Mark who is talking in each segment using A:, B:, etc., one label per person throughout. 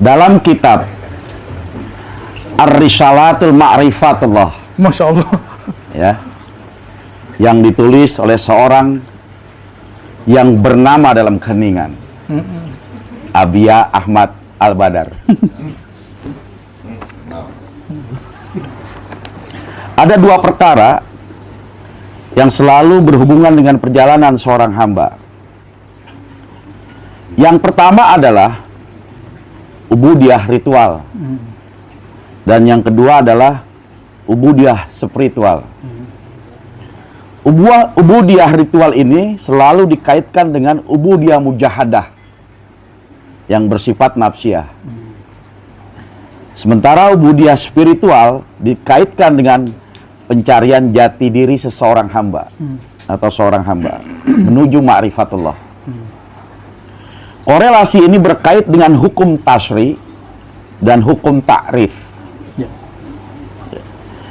A: dalam kitab Ar-Risalatul Ma'rifatullah,
B: Masya Allah,
A: ya, yang ditulis oleh seorang yang bernama dalam keheningan, Abiyah Ahmad Al-Badar. Ada dua perkara yang selalu berhubungan dengan perjalanan seorang hamba. Yang pertama adalah ubudiyah ritual, dan yang kedua adalah ubudiyah spiritual. Ubudiyah ritual ini selalu dikaitkan dengan ubudiyah mujahadah yang bersifat nafsiyah. Sementara ubudiyah spiritual dikaitkan dengan pencarian jati diri seseorang hamba atau seorang hamba menuju ma'rifatullah. Korelasi ini berkait dengan hukum tasri dan hukum ta'rif.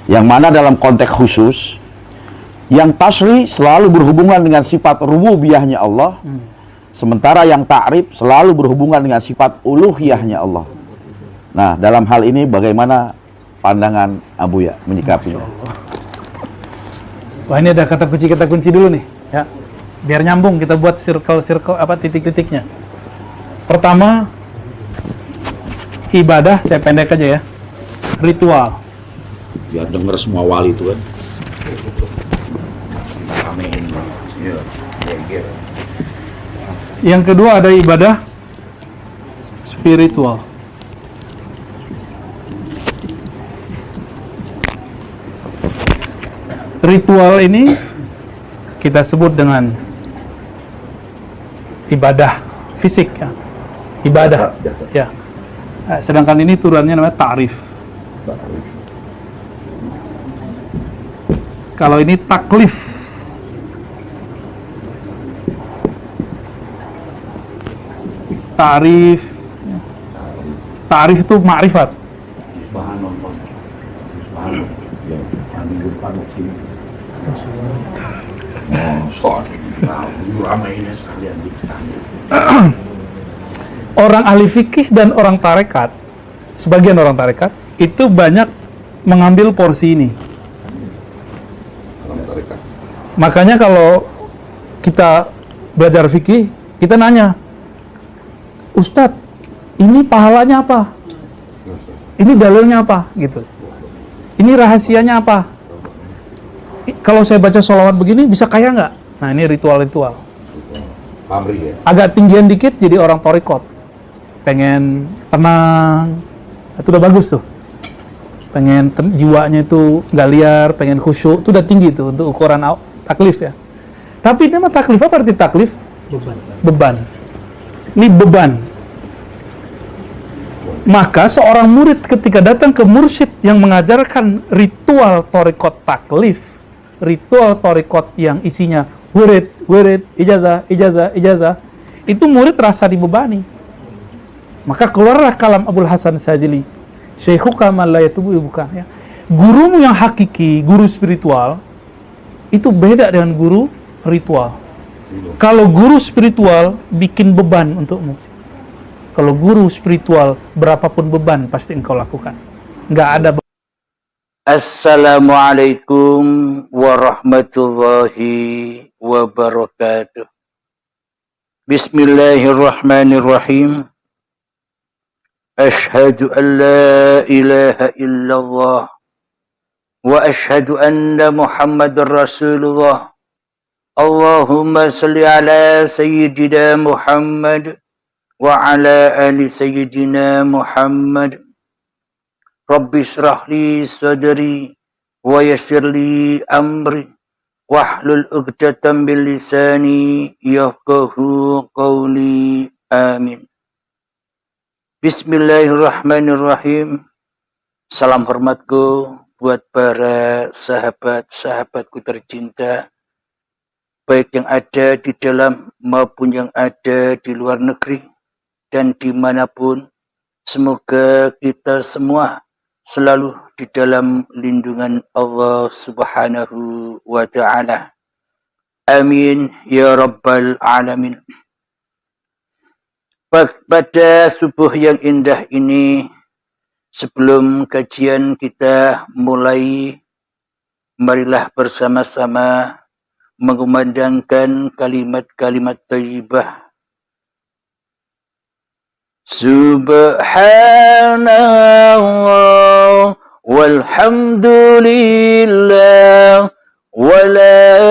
A: Yang mana dalam konteks khusus, yang tasri selalu berhubungan dengan sifat rububiyahnya Allah, sementara yang ta'rif selalu berhubungan dengan sifat uluhiyahnya Allah. Nah, dalam hal ini bagaimana pandangan Abuya menyikapinya?
B: Wah, ini ada kata kunci dulu nih, ya. Biar nyambung, kita buat circle apa titik-titiknya. Pertama, ibadah, saya pendek aja ya. Ritual.
A: Biar denger semua wali itu kan. Amin.
B: Yang kedua ada ibadah spiritual. Ritual ini kita sebut dengan ibadah fisik, ya. Ibadah,
A: Biasa.
B: ya. Nah, sedangkan ini turunannya namanya ta'rif. Kalau ini taklif. Ta'rif itu ma'rifat. Orang ahli fikih dan orang tarekat, sebagian orang tarekat itu banyak mengambil porsi ini. Makanya kalau kita belajar fikih, kita nanya, Ustadz, ini pahalanya apa? Ini dalilnya apa? Gitu. Ini rahasianya apa? Kalau saya baca sholawat begini, bisa kaya nggak? Nah, ini ritual-ritual. Agak tinggian dikit, jadi orang torikot. Pengen tenang, itu udah bagus tuh. Pengen jiwanya itu nggak liar, pengen khusyuk, itu udah tinggi tuh untuk ukuran taklif, ya. Tapi nama taklif, apa arti taklif? Beban. Ini beban. Maka seorang murid ketika datang ke mursyid yang mengajarkan ritual torikot taklif, ritual torikot yang isinya wirid, ijazah, itu murid rasa dibebani. Maka keluarlah kalam Abul Hasan Syadzili, Syaikhuka man la yatubu bukan, ya. Gurumu yang hakiki, guru spiritual, itu beda dengan guru ritual. Kalau guru spiritual bikin beban untukmu. Kalau guru spiritual, berapapun beban pasti engkau lakukan. Nggak ada beban.
C: Assalamualaikum warahmatullahi wabarakatuh. Bismillahirrahmanirrahim. Ashhadu an la ilaha illallah wa ashhadu anna Muhammadar Rasulullah. Allahumma salli ala sayyidina Muhammad wa ala ali sayyidina Muhammad. Rabbi shrah li sadri wa yassir li amri wahlul 'uqdatam min lisani yafqahu qawli. Amin. Bismillahirrahmanirrahim. Salam hormatku buat para sahabat-sahabatku tercinta, baik yang ada di dalam maupun yang ada di luar negeri dan dimanapun. Semoga kita semua selalu di dalam lindungan Allah Subhanahu wa Ta'ala. Amin ya Rabbal Alamin. Pada subuh yang indah ini, sebelum kajian kita mulai, marilah bersama-sama mengumandangkan kalimat-kalimat thayyibah. Subhanallah walhamdulillah wa la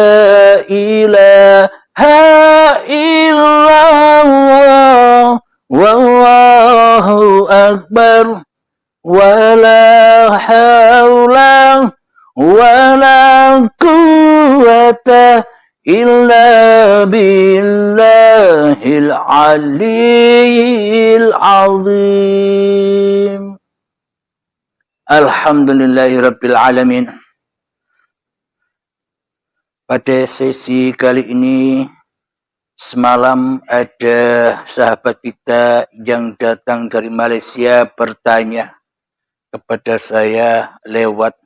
C: ilaha illallah wallahu akbar wa la hawla wa la quwwata illa billahil aliyyil azim. Alhamdulillahirabbil alamin. Pada sesi kali ini, semalam ada sahabat kita yang datang dari Malaysia bertanya kepada saya lewat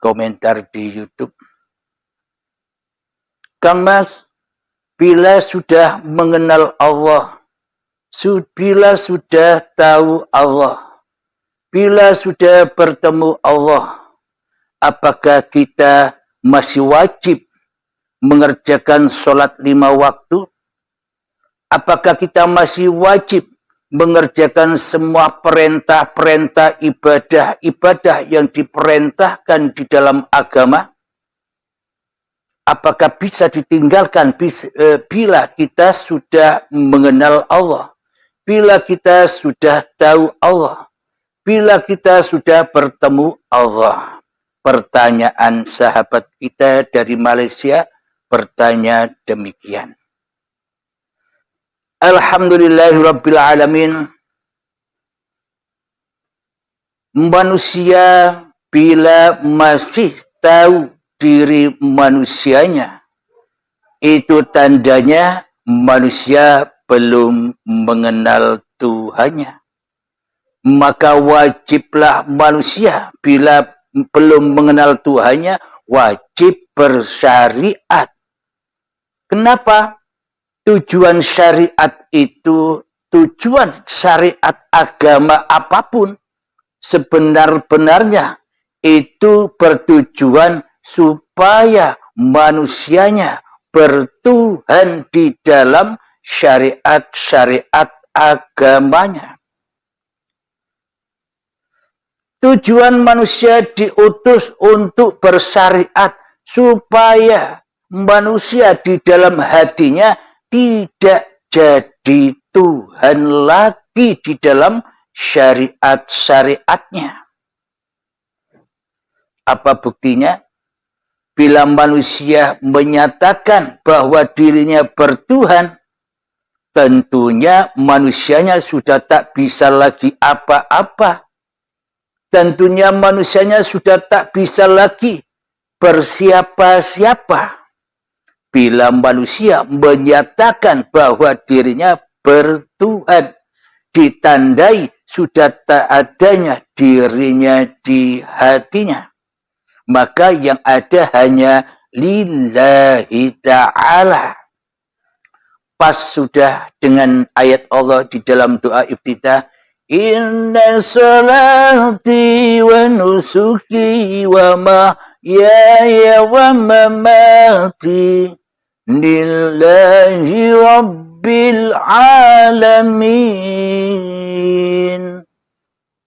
C: komentar di YouTube. Kang Mas, bila sudah mengenal Allah, bila sudah tahu Allah, bila sudah bertemu Allah, apakah kita masih wajib mengerjakan sholat 5 waktu? Apakah kita masih wajib mengerjakan semua perintah-perintah ibadah-ibadah yang diperintahkan di dalam agama? Apakah bisa ditinggalkan bila kita sudah mengenal Allah, bila kita sudah tahu Allah, bila kita sudah bertemu Allah? Pertanyaan sahabat kita dari Malaysia bertanya demikian. Alhamdulillahirabbil alamin. Manusia bila masih tahu diri manusianya, itu tandanya manusia belum mengenal Tuhannya. Maka wajiblah manusia bila belum mengenal Tuhannya, wajib bersyariat. Kenapa? Tujuan syariat itu, tujuan syariat agama apapun, sebenar-benarnya itu bertujuan supaya manusianya bertuhan di dalam syariat-syariat agamanya. Tujuan manusia diutus untuk bersyariat supaya manusia di dalam hatinya tidak jadi Tuhan lagi di dalam syariat-syariatnya. Apa buktinya? Bila manusia menyatakan bahwa dirinya bertuhan, tentunya manusianya sudah tak bisa lagi apa-apa. Tentunya manusianya sudah tak bisa lagi bersiapa-siapa. Bila manusia menyatakan bahwa dirinya bertuhan, ditandai sudah tak adanya dirinya di hatinya. Maka yang ada hanya lillahi ta'ala. Pas sudah dengan ayat Allah di dalam doa iftitah, inna salati wa nusuki wa mahyaya wa mamati lillahi rabbil alamin.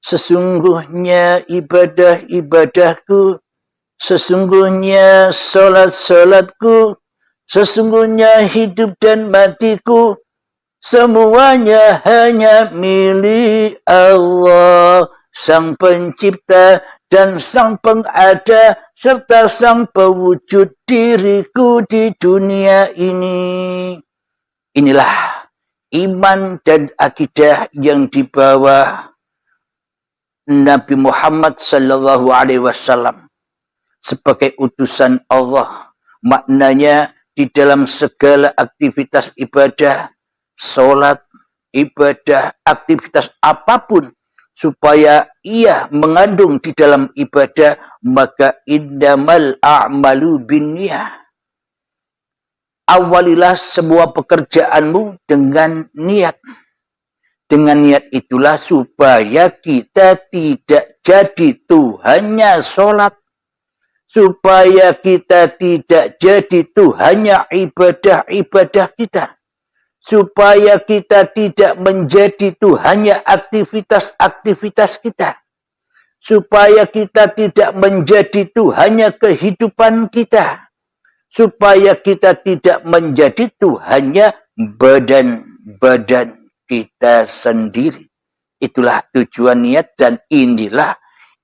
C: Sesungguhnya ibadah-ibadahku, sesungguhnya salat-salatku, sesungguhnya hidup dan matiku, semuanya hanya milik Allah, Sang Pencipta dan Sang Pengada, serta Sang Pewujud diriku di dunia ini. Inilah iman dan akidah yang dibawa Nabi Muhammad sallallahu alaihi wasallam sebagai utusan Allah. Maknanya di dalam segala aktivitas ibadah, sholat, ibadah, aktivitas apapun, supaya ia mengandung di dalam ibadah, maka innamal a'malu binniyah. Awalilah semua pekerjaanmu dengan niat. Dengan niat itulah supaya kita tidak jadi Tuhannya sholat. Supaya kita tidak jadi Tuhannya ibadah-ibadah kita. Supaya kita tidak menjadi Tuhannya aktivitas-aktivitas kita. Supaya kita tidak menjadi Tuhannya kehidupan kita. Supaya kita tidak menjadi Tuhannya badan-badan kita sendiri. Itulah tujuan niat, dan inilah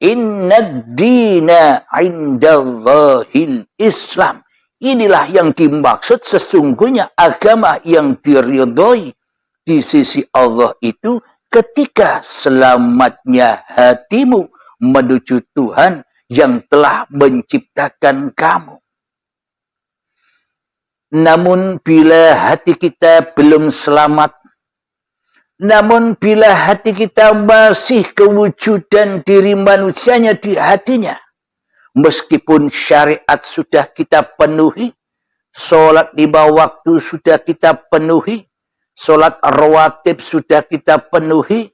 C: innad dina indallahil Islam. Inilah yang dimaksud sesungguhnya agama yang diridhoi di sisi Allah itu ketika selamatnya hatimu menuju Tuhan yang telah menciptakan kamu. Namun bila hati kita belum selamat, namun bila hati kita masih kewujudan diri manusianya di hatinya, meskipun syariat sudah kita penuhi, sholat 5 waktu sudah kita penuhi, sholat rawatib sudah kita penuhi,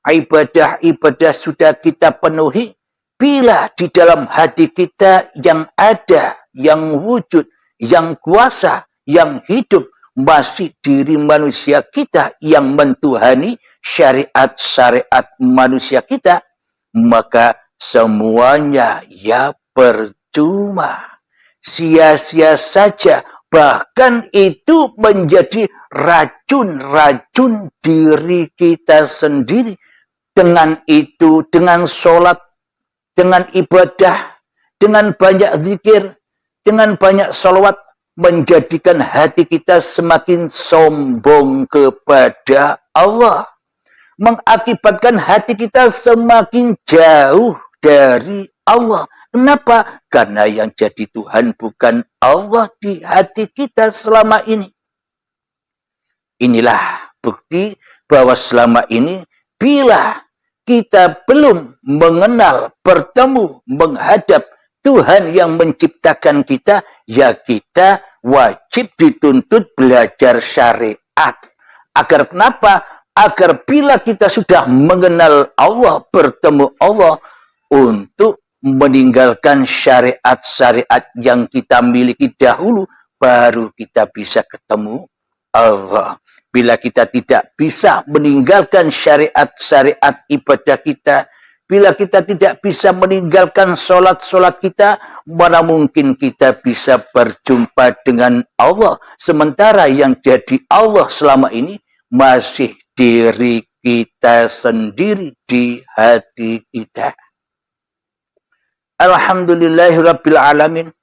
C: ibadah-ibadah sudah kita penuhi, bila di dalam hati kita yang ada, yang wujud, yang kuasa, yang hidup, masih diri manusia kita yang mentuhani syariat-syariat manusia kita, maka semuanya ya percuma. Sia-sia saja. Bahkan itu menjadi racun-racun diri kita sendiri. Dengan itu, dengan sholat, dengan ibadah, dengan banyak zikir, dengan banyak sholawat, menjadikan hati kita semakin sombong kepada Allah. Mengakibatkan hati kita semakin jauh dari Allah. Kenapa? Karena yang jadi Tuhan bukan Allah di hati kita selama ini. Inilah bukti bahwa selama ini bila kita belum mengenal, bertemu, menghadap Tuhan yang menciptakan kita, ya kita wajib dituntut belajar syariat. Agar kenapa? Agar bila kita sudah mengenal Allah, bertemu Allah, untuk meninggalkan syariat-syariat yang kita miliki dahulu, baru kita bisa ketemu Allah. Bila kita tidak bisa meninggalkan syariat-syariat ibadah kita, bila kita tidak bisa meninggalkan sholat-sholat kita, mana mungkin kita bisa berjumpa dengan Allah. Sementara yang jadi Allah selama ini masih diri kita sendiri di hati kita. Alhamdulillahirabbil alamin.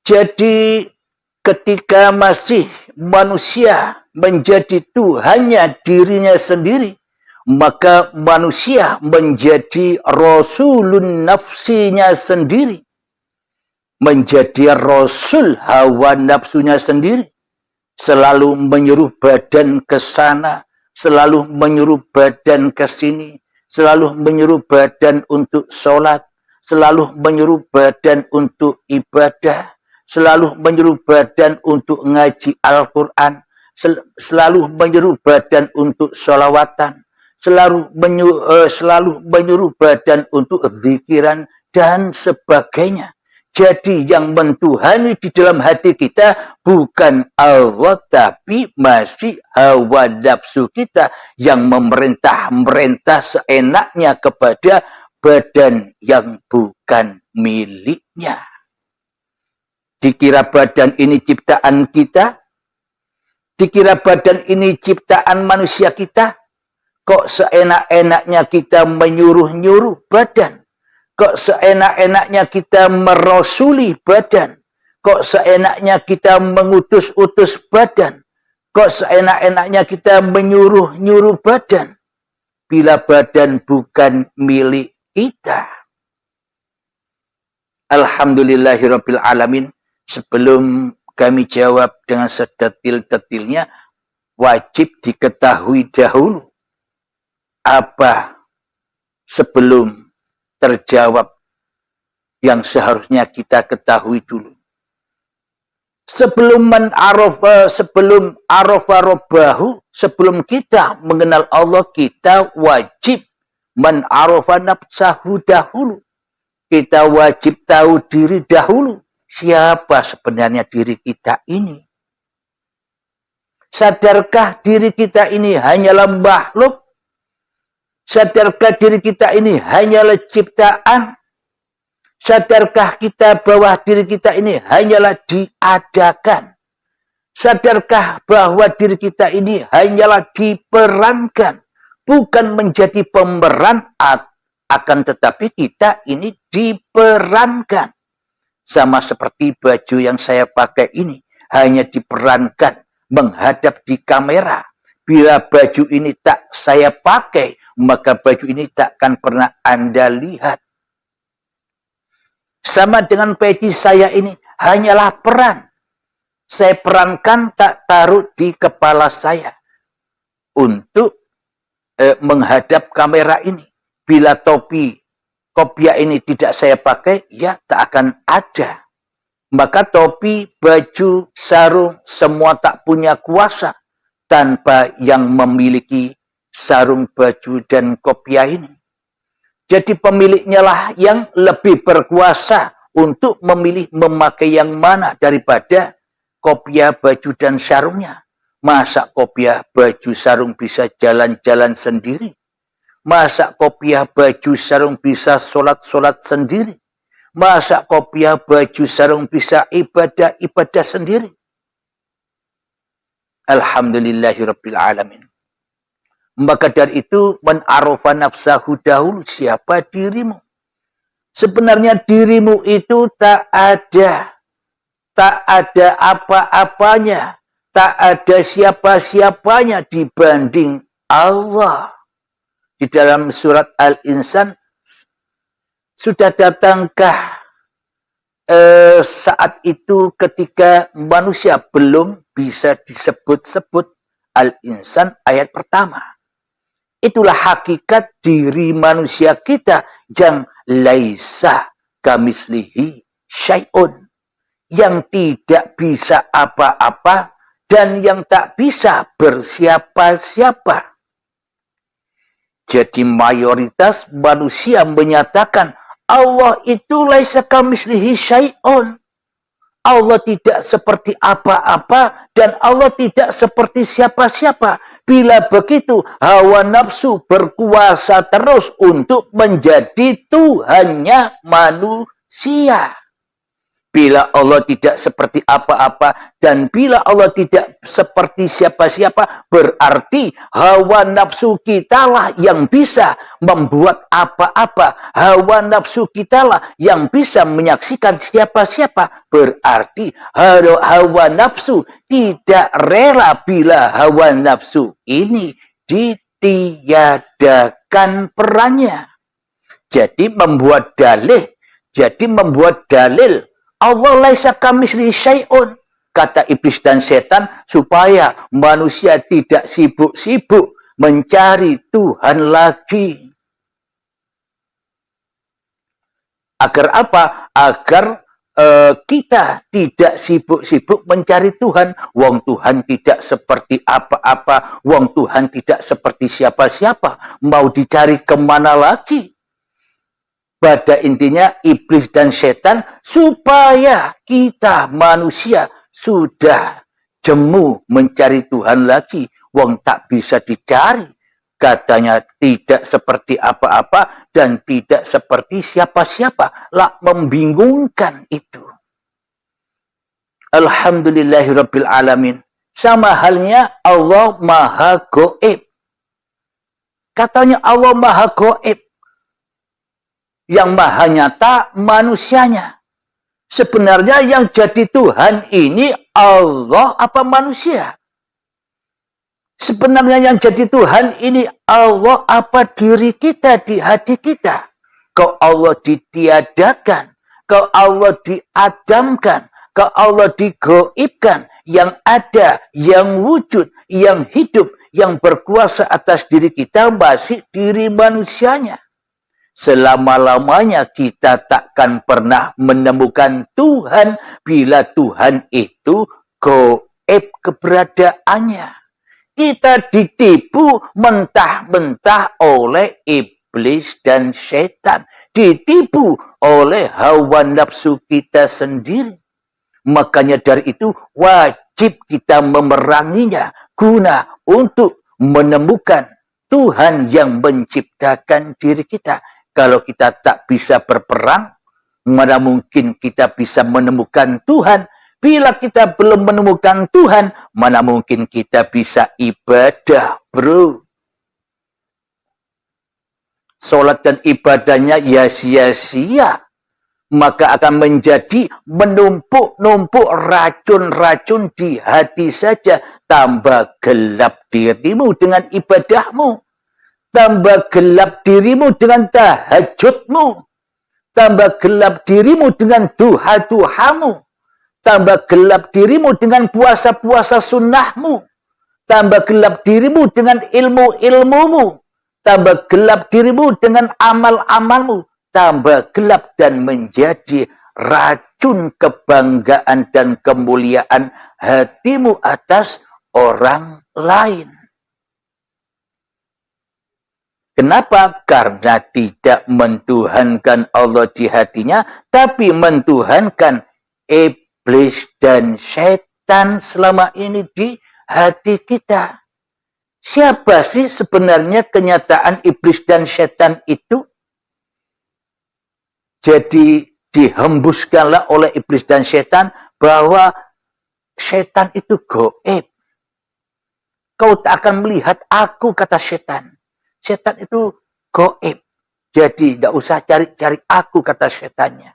C: Jadi ketika masih manusia menjadi Tuhannya dirinya sendiri, maka manusia menjadi rasulun nafsinya sendiri. Menjadi rasul hawa nafsunya sendiri. Selalu menyuruh badan ke sana, selalu menyuruh badan ke sini, selalu menyuruh badan untuk sholat, selalu menyuruh badan untuk ibadah, selalu menyuruh badan untuk ngaji Al-Quran, selalu menyuruh badan untuk sholawatan, selalu menyuruh badan untuk zikiran dan sebagainya. Jadi yang mentuhani di dalam hati kita bukan Allah, tapi masih hawa nafsu kita yang memerintah seenaknya kepada badan yang bukan miliknya. Dikira badan ini ciptaan kita, dikira badan ini ciptaan manusia kita, kok seenak-enaknya kita menyuruh-nyuruh badan? Kok seenak-enaknya kita merosuli badan? Kok seenaknya kita mengutus-utus badan? Kok seenak-enaknya kita menyuruh-nyuruh badan? Bila badan bukan milik kita. Alhamdulillahirabbil alamin. Sebelum kami jawab dengan sedetil-detilnya, wajib diketahui dahulu apa sebelum terjawab yang seharusnya kita ketahui dulu. Sebelum sebelum arafa rabbahu, sebelum kita mengenal Allah, kita wajib man arafa nafsahu dahulu. Kita wajib tahu diri dahulu. Siapa sebenarnya diri kita ini? Sadarkah diri kita ini hanyalah makhluk? Sadarkah diri kita ini hanyalah ciptaan? Sadarkah kita bahwa diri kita ini hanyalah diadakan? Sadarkah bahwa diri kita ini hanyalah diperankan? Bukan menjadi pemeran, akan tetapi kita ini diperankan. Sama seperti baju yang saya pakai ini, hanya diperankan menghadap di kamera. Bila baju ini tak saya pakai, maka baju ini takkan pernah Anda lihat. Sama dengan peci saya ini, hanyalah peran. Saya perankan, tak taruh di kepala saya untuk menghadap kamera ini. Bila topi kopiah ini tidak saya pakai, ya tak akan ada. Maka topi, baju, sarung, semua tak punya kuasa tanpa yang memiliki sarung, baju, dan kopiah ini. Jadi pemiliknya lah yang lebih berkuasa untuk memilih memakai yang mana daripada kopiah, baju, dan sarungnya. Masa kopiah, baju, sarung bisa jalan-jalan sendiri? Masa kopiah, baju, sarung bisa sholat-sholat sendiri? Masa kopiah, baju, sarung bisa ibadah-ibadah sendiri? Alhamdulillahirabbil alamin. Maka dari itu, man arafa nafsahu dahulu, siapa dirimu? Sebenarnya dirimu itu tak ada apa-apanya, tak ada siapa-siapanya dibanding Allah. Di dalam surat Al-Insan, sudah datangkah saat itu ketika manusia belum bisa disebut-sebut? Al-Insan ayat pertama. Itulah hakikat diri manusia kita yang laisa kamislihi syai'un, yang tidak bisa apa-apa dan yang tak bisa bersiapa-siapa. Jadi mayoritas manusia menyatakan Allah itu laisa kamislihi syai'un. Allah tidak seperti apa-apa dan Allah tidak seperti siapa-siapa. Bila begitu, hawa nafsu berkuasa terus untuk menjadi Tuhannya manusia. Bila Allah tidak seperti apa-apa dan bila Allah tidak seperti siapa-siapa, berarti hawa nafsu kitalah yang bisa membuat apa-apa. Hawa nafsu kitalah yang bisa menyaksikan siapa-siapa. Berarti hawa nafsu tidak rela bila hawa nafsu ini ditiadakan perannya. Jadi membuat dalil Allah laisa kamislihi syai'un, kata iblis dan setan, supaya manusia tidak sibuk-sibuk mencari Tuhan lagi. Agar apa? Agar kita tidak sibuk-sibuk mencari Tuhan. Wong Tuhan tidak seperti apa-apa, wong Tuhan tidak seperti siapa-siapa. Mau dicari kemana lagi? Pada intinya iblis dan setan supaya kita manusia sudah jemu mencari Tuhan lagi. Wong tak bisa dicari. Katanya tidak seperti apa-apa dan tidak seperti siapa-siapa. Lah membingungkan itu. Alhamdulillahirabbil alamin. Sama halnya Allah Maha Gaib. Katanya Allah Maha Gaib. Yang maha nyata manusianya. Sebenarnya yang jadi Tuhan ini Allah apa manusia? Sebenarnya yang jadi Tuhan ini Allah apa diri kita di hati kita? Kau Allah ditiadakan, kau Allah diadamkan, kau Allah digaibkan, yang ada, yang wujud, yang hidup, yang berkuasa atas diri kita masih diri manusianya. selama-lamanya kita takkan pernah menemukan Tuhan bila Tuhan itu gaib keberadaannya. Kita ditipu mentah-mentah oleh iblis dan setan. Ditipu oleh hawa nafsu kita sendiri. Makanya dari itu wajib kita memeranginya guna untuk menemukan Tuhan yang menciptakan diri kita. Kalau kita tak bisa berperang, mana mungkin kita bisa menemukan Tuhan? Bila kita belum menemukan Tuhan, mana mungkin kita bisa ibadah, bro? Salat dan ibadahnya ya sia-sia. Maka akan menjadi menumpuk-numpuk racun-racun di hati saja. Tambah gelap dirimu dengan ibadahmu. Tambah gelap dirimu dengan tahajudmu. Tambah gelap dirimu dengan duha-duhamu. Tambah gelap dirimu dengan puasa-puasa sunnahmu. Tambah gelap dirimu dengan ilmu-ilmumu. Tambah gelap dirimu dengan amal-amalmu. Tambah gelap dan menjadi racun kebanggaan dan kemuliaan hatimu atas orang lain. Kenapa? Karena tidak mentuhankan Allah di hatinya, tapi mentuhankan iblis dan setan selama ini di hati kita. Siapa sih sebenarnya kenyataan iblis dan setan itu? Jadi dihembuskanlah oleh iblis dan setan bahwa setan itu gaib. Kau tak akan melihat aku, kata setan. Setan itu gaib. Jadi tidak usah cari-cari aku, kata setannya.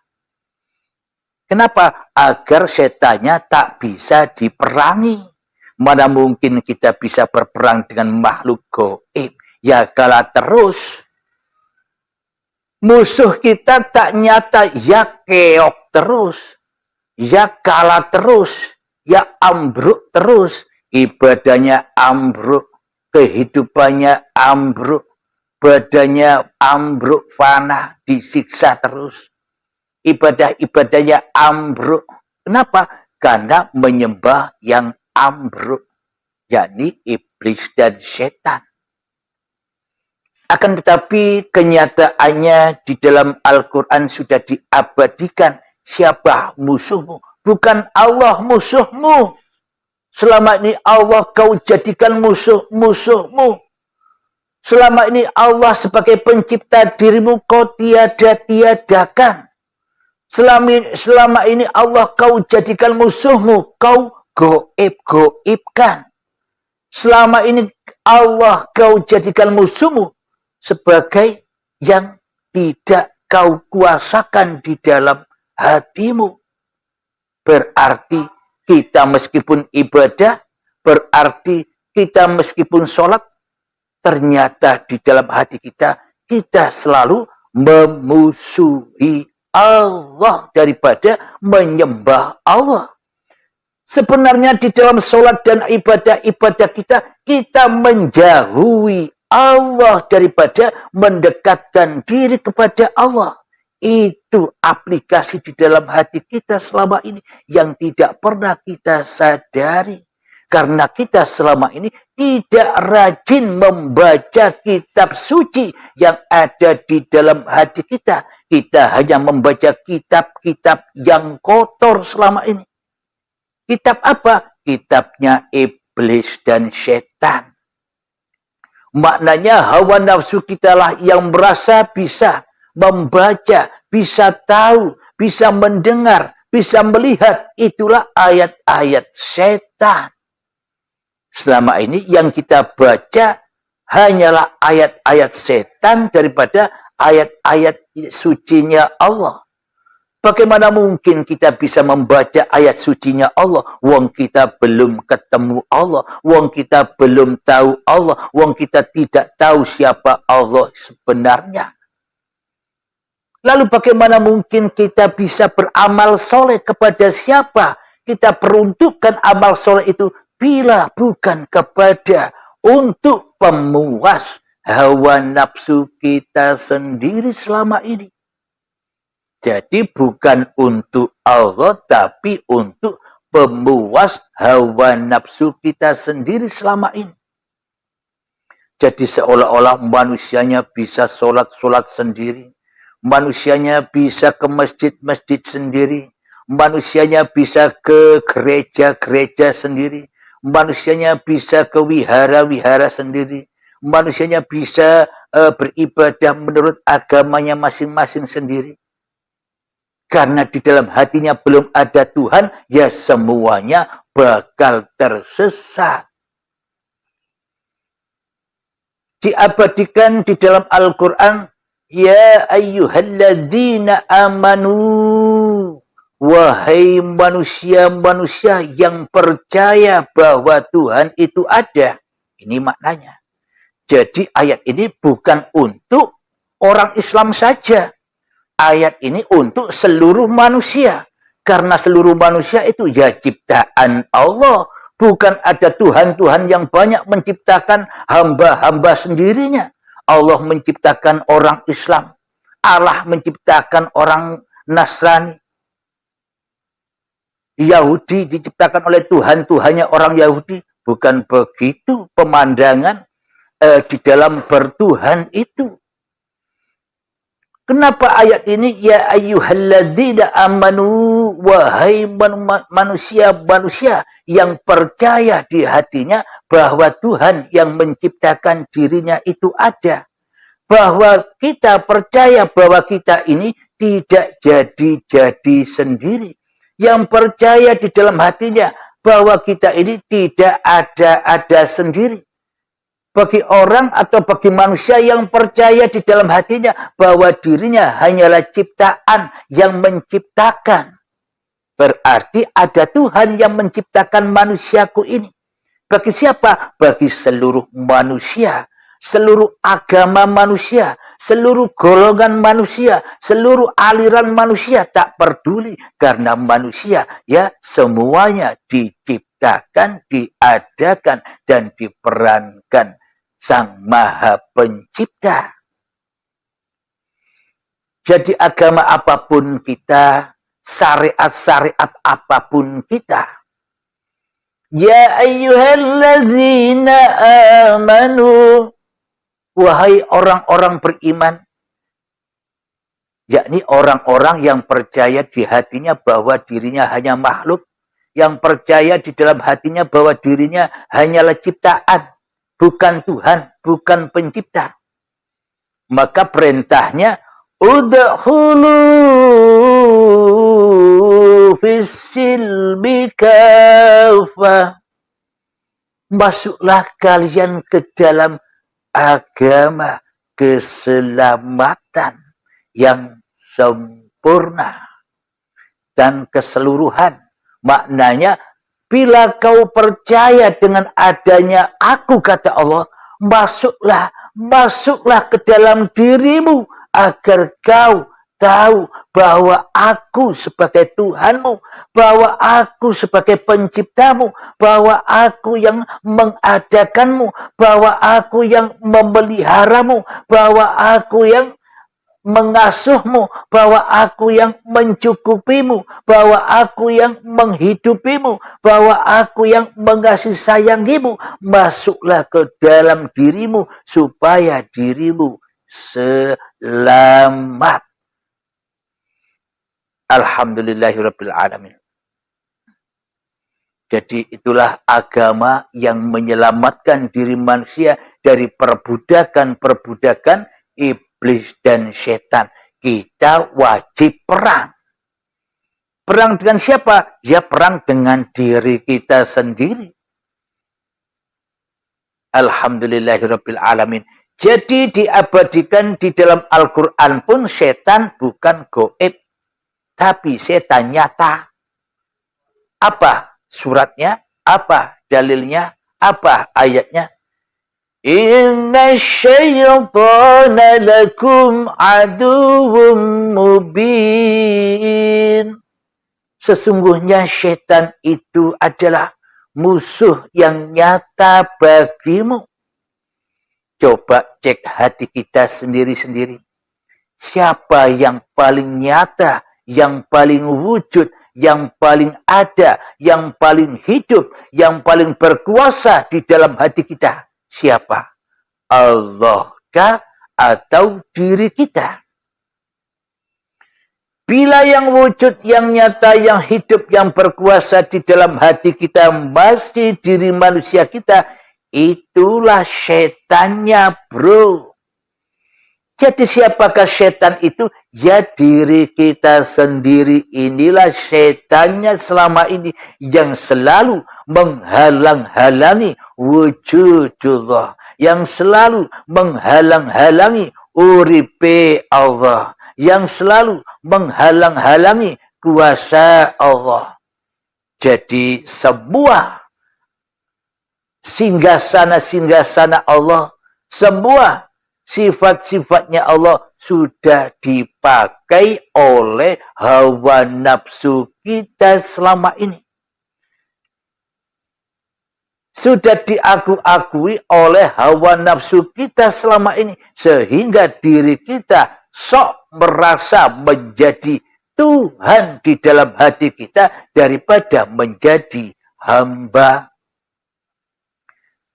C: Kenapa? Agar setannya tak bisa diperangi. Mana mungkin kita bisa berperang dengan makhluk gaib? Ya kalah terus. Musuh kita tak nyata, ya keok terus. Ya kalah terus. Ya ambruk terus. Ibadahnya ambruk. Kehidupannya ambruk. Badannya ambruk, fana, disiksa terus. Ibadah-ibadahnya ambruk. Kenapa? Karena menyembah yang ambruk. yakni iblis dan setan. Akan tetapi kenyataannya di dalam Al-Quran sudah diabadikan siapa musuhmu. Bukan Allah musuhmu. Selama ini Allah kau jadikan musuh-musuhmu. Selama ini Allah sebagai pencipta dirimu kau tiada-tiadakan. Selama ini Allah kau jadikan musuhmu. Kau goib-goibkan. Selama ini Allah kau jadikan musuhmu sebagai yang tidak kau kuasakan di dalam hatimu. Berarti kita meskipun ibadah, berarti kita meskipun sholat, ternyata di dalam hati kita, kita selalu memusuhi Allah daripada menyembah Allah. Sebenarnya di dalam sholat dan ibadah-ibadah kita menjauhi Allah daripada mendekatkan diri kepada Allah. Itu aplikasi di dalam hati kita selama ini yang tidak pernah kita sadari. Karena kita selama ini tidak rajin membaca kitab suci yang ada di dalam hati kita. Kita hanya membaca kitab-kitab yang kotor selama ini. Kitab apa? Kitabnya iblis dan setan. Maknanya hawa nafsu kita lah yang merasa bisa membaca, bisa tahu, bisa mendengar, bisa melihat. Itulah ayat-ayat setan. Selama ini yang kita baca hanyalah ayat-ayat setan daripada ayat-ayat sucinya Allah. Bagaimana mungkin kita bisa membaca ayat sucinya Allah? Wong kita belum ketemu Allah. Wong kita belum tahu Allah. Wong kita tidak tahu siapa Allah sebenarnya. Lalu bagaimana mungkin kita bisa beramal soleh kepada siapa? Kita peruntukkan amal soleh itu bila bukan kepada untuk pemuas hawa nafsu kita sendiri selama ini. Jadi bukan untuk Allah, tapi untuk pemuas hawa nafsu kita sendiri selama ini. Jadi seolah-olah manusianya bisa sholat-sholat sendiri. Manusianya bisa ke masjid-masjid sendiri. Manusianya bisa ke gereja-gereja sendiri. Manusianya bisa ke wihara-wihara sendiri. Manusianya bisa beribadah menurut agamanya masing-masing sendiri. Karena di dalam hatinya belum ada Tuhan, ya semuanya bakal tersesat. Diabadikan di dalam Al-Quran, ya ayyuhalladzina amanu, wahai manusia-manusia yang percaya bahwa Tuhan itu ada. Ini maknanya. Jadi ayat ini bukan untuk orang Islam saja. Ayat ini untuk seluruh manusia. Karena seluruh manusia itu ya ciptaan Allah. Bukan ada Tuhan-Tuhan yang banyak menciptakan hamba-hamba sendirinya. Allah menciptakan orang Islam. Allah menciptakan orang Nasrani. Yahudi diciptakan oleh Tuhan-Tuhannya orang Yahudi. Bukan begitu pemandangan di dalam bertuhan itu. Kenapa ayat ini ya ayyuhalladzina amanu, wahai manusia-manusia yang percaya di hatinya bahwa Tuhan yang menciptakan dirinya itu ada. Bahwa kita percaya bahwa kita ini tidak jadi-jadi sendiri. Yang percaya di dalam hatinya bahwa kita ini tidak ada sendiri. Bagi orang atau bagi manusia yang percaya di dalam hatinya bahwa dirinya hanyalah ciptaan yang menciptakan. Berarti ada Tuhan yang menciptakan manusiaku ini. Bagi siapa? Bagi seluruh manusia. Seluruh agama manusia. Seluruh golongan manusia. Seluruh aliran manusia. Tak peduli. Karena manusia ya semuanya diciptakan, diadakan, dan diperankan Sang Maha Pencipta. Jadi agama apapun kita, syariat-syariat apapun kita, ya ayyuhalladzina amanu, wahai orang-orang beriman, yakni orang-orang yang percaya di hatinya bahwa dirinya hanya makhluk, yang percaya di dalam hatinya bahwa dirinya hanyalah ciptaan, bukan Tuhan, bukan pencipta. Maka perintahnya, udkhulu fis-silmi kafah. Masuklah kalian ke dalam agama keselamatan yang sempurna dan keseluruhan. Maknanya, bila kau percaya dengan adanya aku, kata Allah, masuklah ke dalam dirimu agar kau tahu bahwa aku sebagai Tuhanmu, bahwa aku sebagai penciptamu, bahwa aku yang mengadakanmu, bahwa aku yang memeliharamu, bahwa aku yang mengasuhmu, bahwa aku yang mencukupimu, bahwa aku yang menghidupimu, bahwa aku yang mengasihi sayangimu. Masuklah ke dalam dirimu supaya dirimu selamat. Alhamdulillahirabbil alamin. Jadi itulah agama yang menyelamatkan diri manusia dari perbudakan-perbudakan iblis dan setan. Kita wajib perang. Perang dengan siapa? Ya perang dengan diri kita sendiri. Alhamdulillahirabbil alamin. Jadi diabadikan di dalam Al-Quran pun setan bukan goib, tapi setan nyata. Apa suratnya? Apa dalilnya? Apa ayatnya? Inna syaitana lakum aduwwum mubin. Sesungguhnya syaitan itu adalah musuh yang nyata bagimu. Coba cek hati kita sendiri-sendiri. Siapa yang paling nyata, yang paling wujud, yang paling ada, yang paling hidup, yang paling berkuasa di dalam hati kita? Siapa? Allah kah atau diri kita? Bila yang wujud, yang nyata, yang hidup, yang berkuasa di dalam hati kita masih diri manusia kita, itulah setannya, bro. Jadi siapakah setan itu? Ya diri kita sendiri. Inilah setannya selama ini yang selalu menghalang-halangi wujudullah. Yang selalu menghalang-halangi uripe Allah. Yang selalu menghalang-halangi kuasa Allah. Jadi sebuah singgahsana-singgahsana Allah, sebuah sifat-sifatnya Allah sudah dipakai oleh hawa nafsu kita selama ini. Sudah diakui oleh hawa nafsu kita selama ini. Sehingga diri kita sok merasa menjadi Tuhan di dalam hati kita daripada menjadi hamba.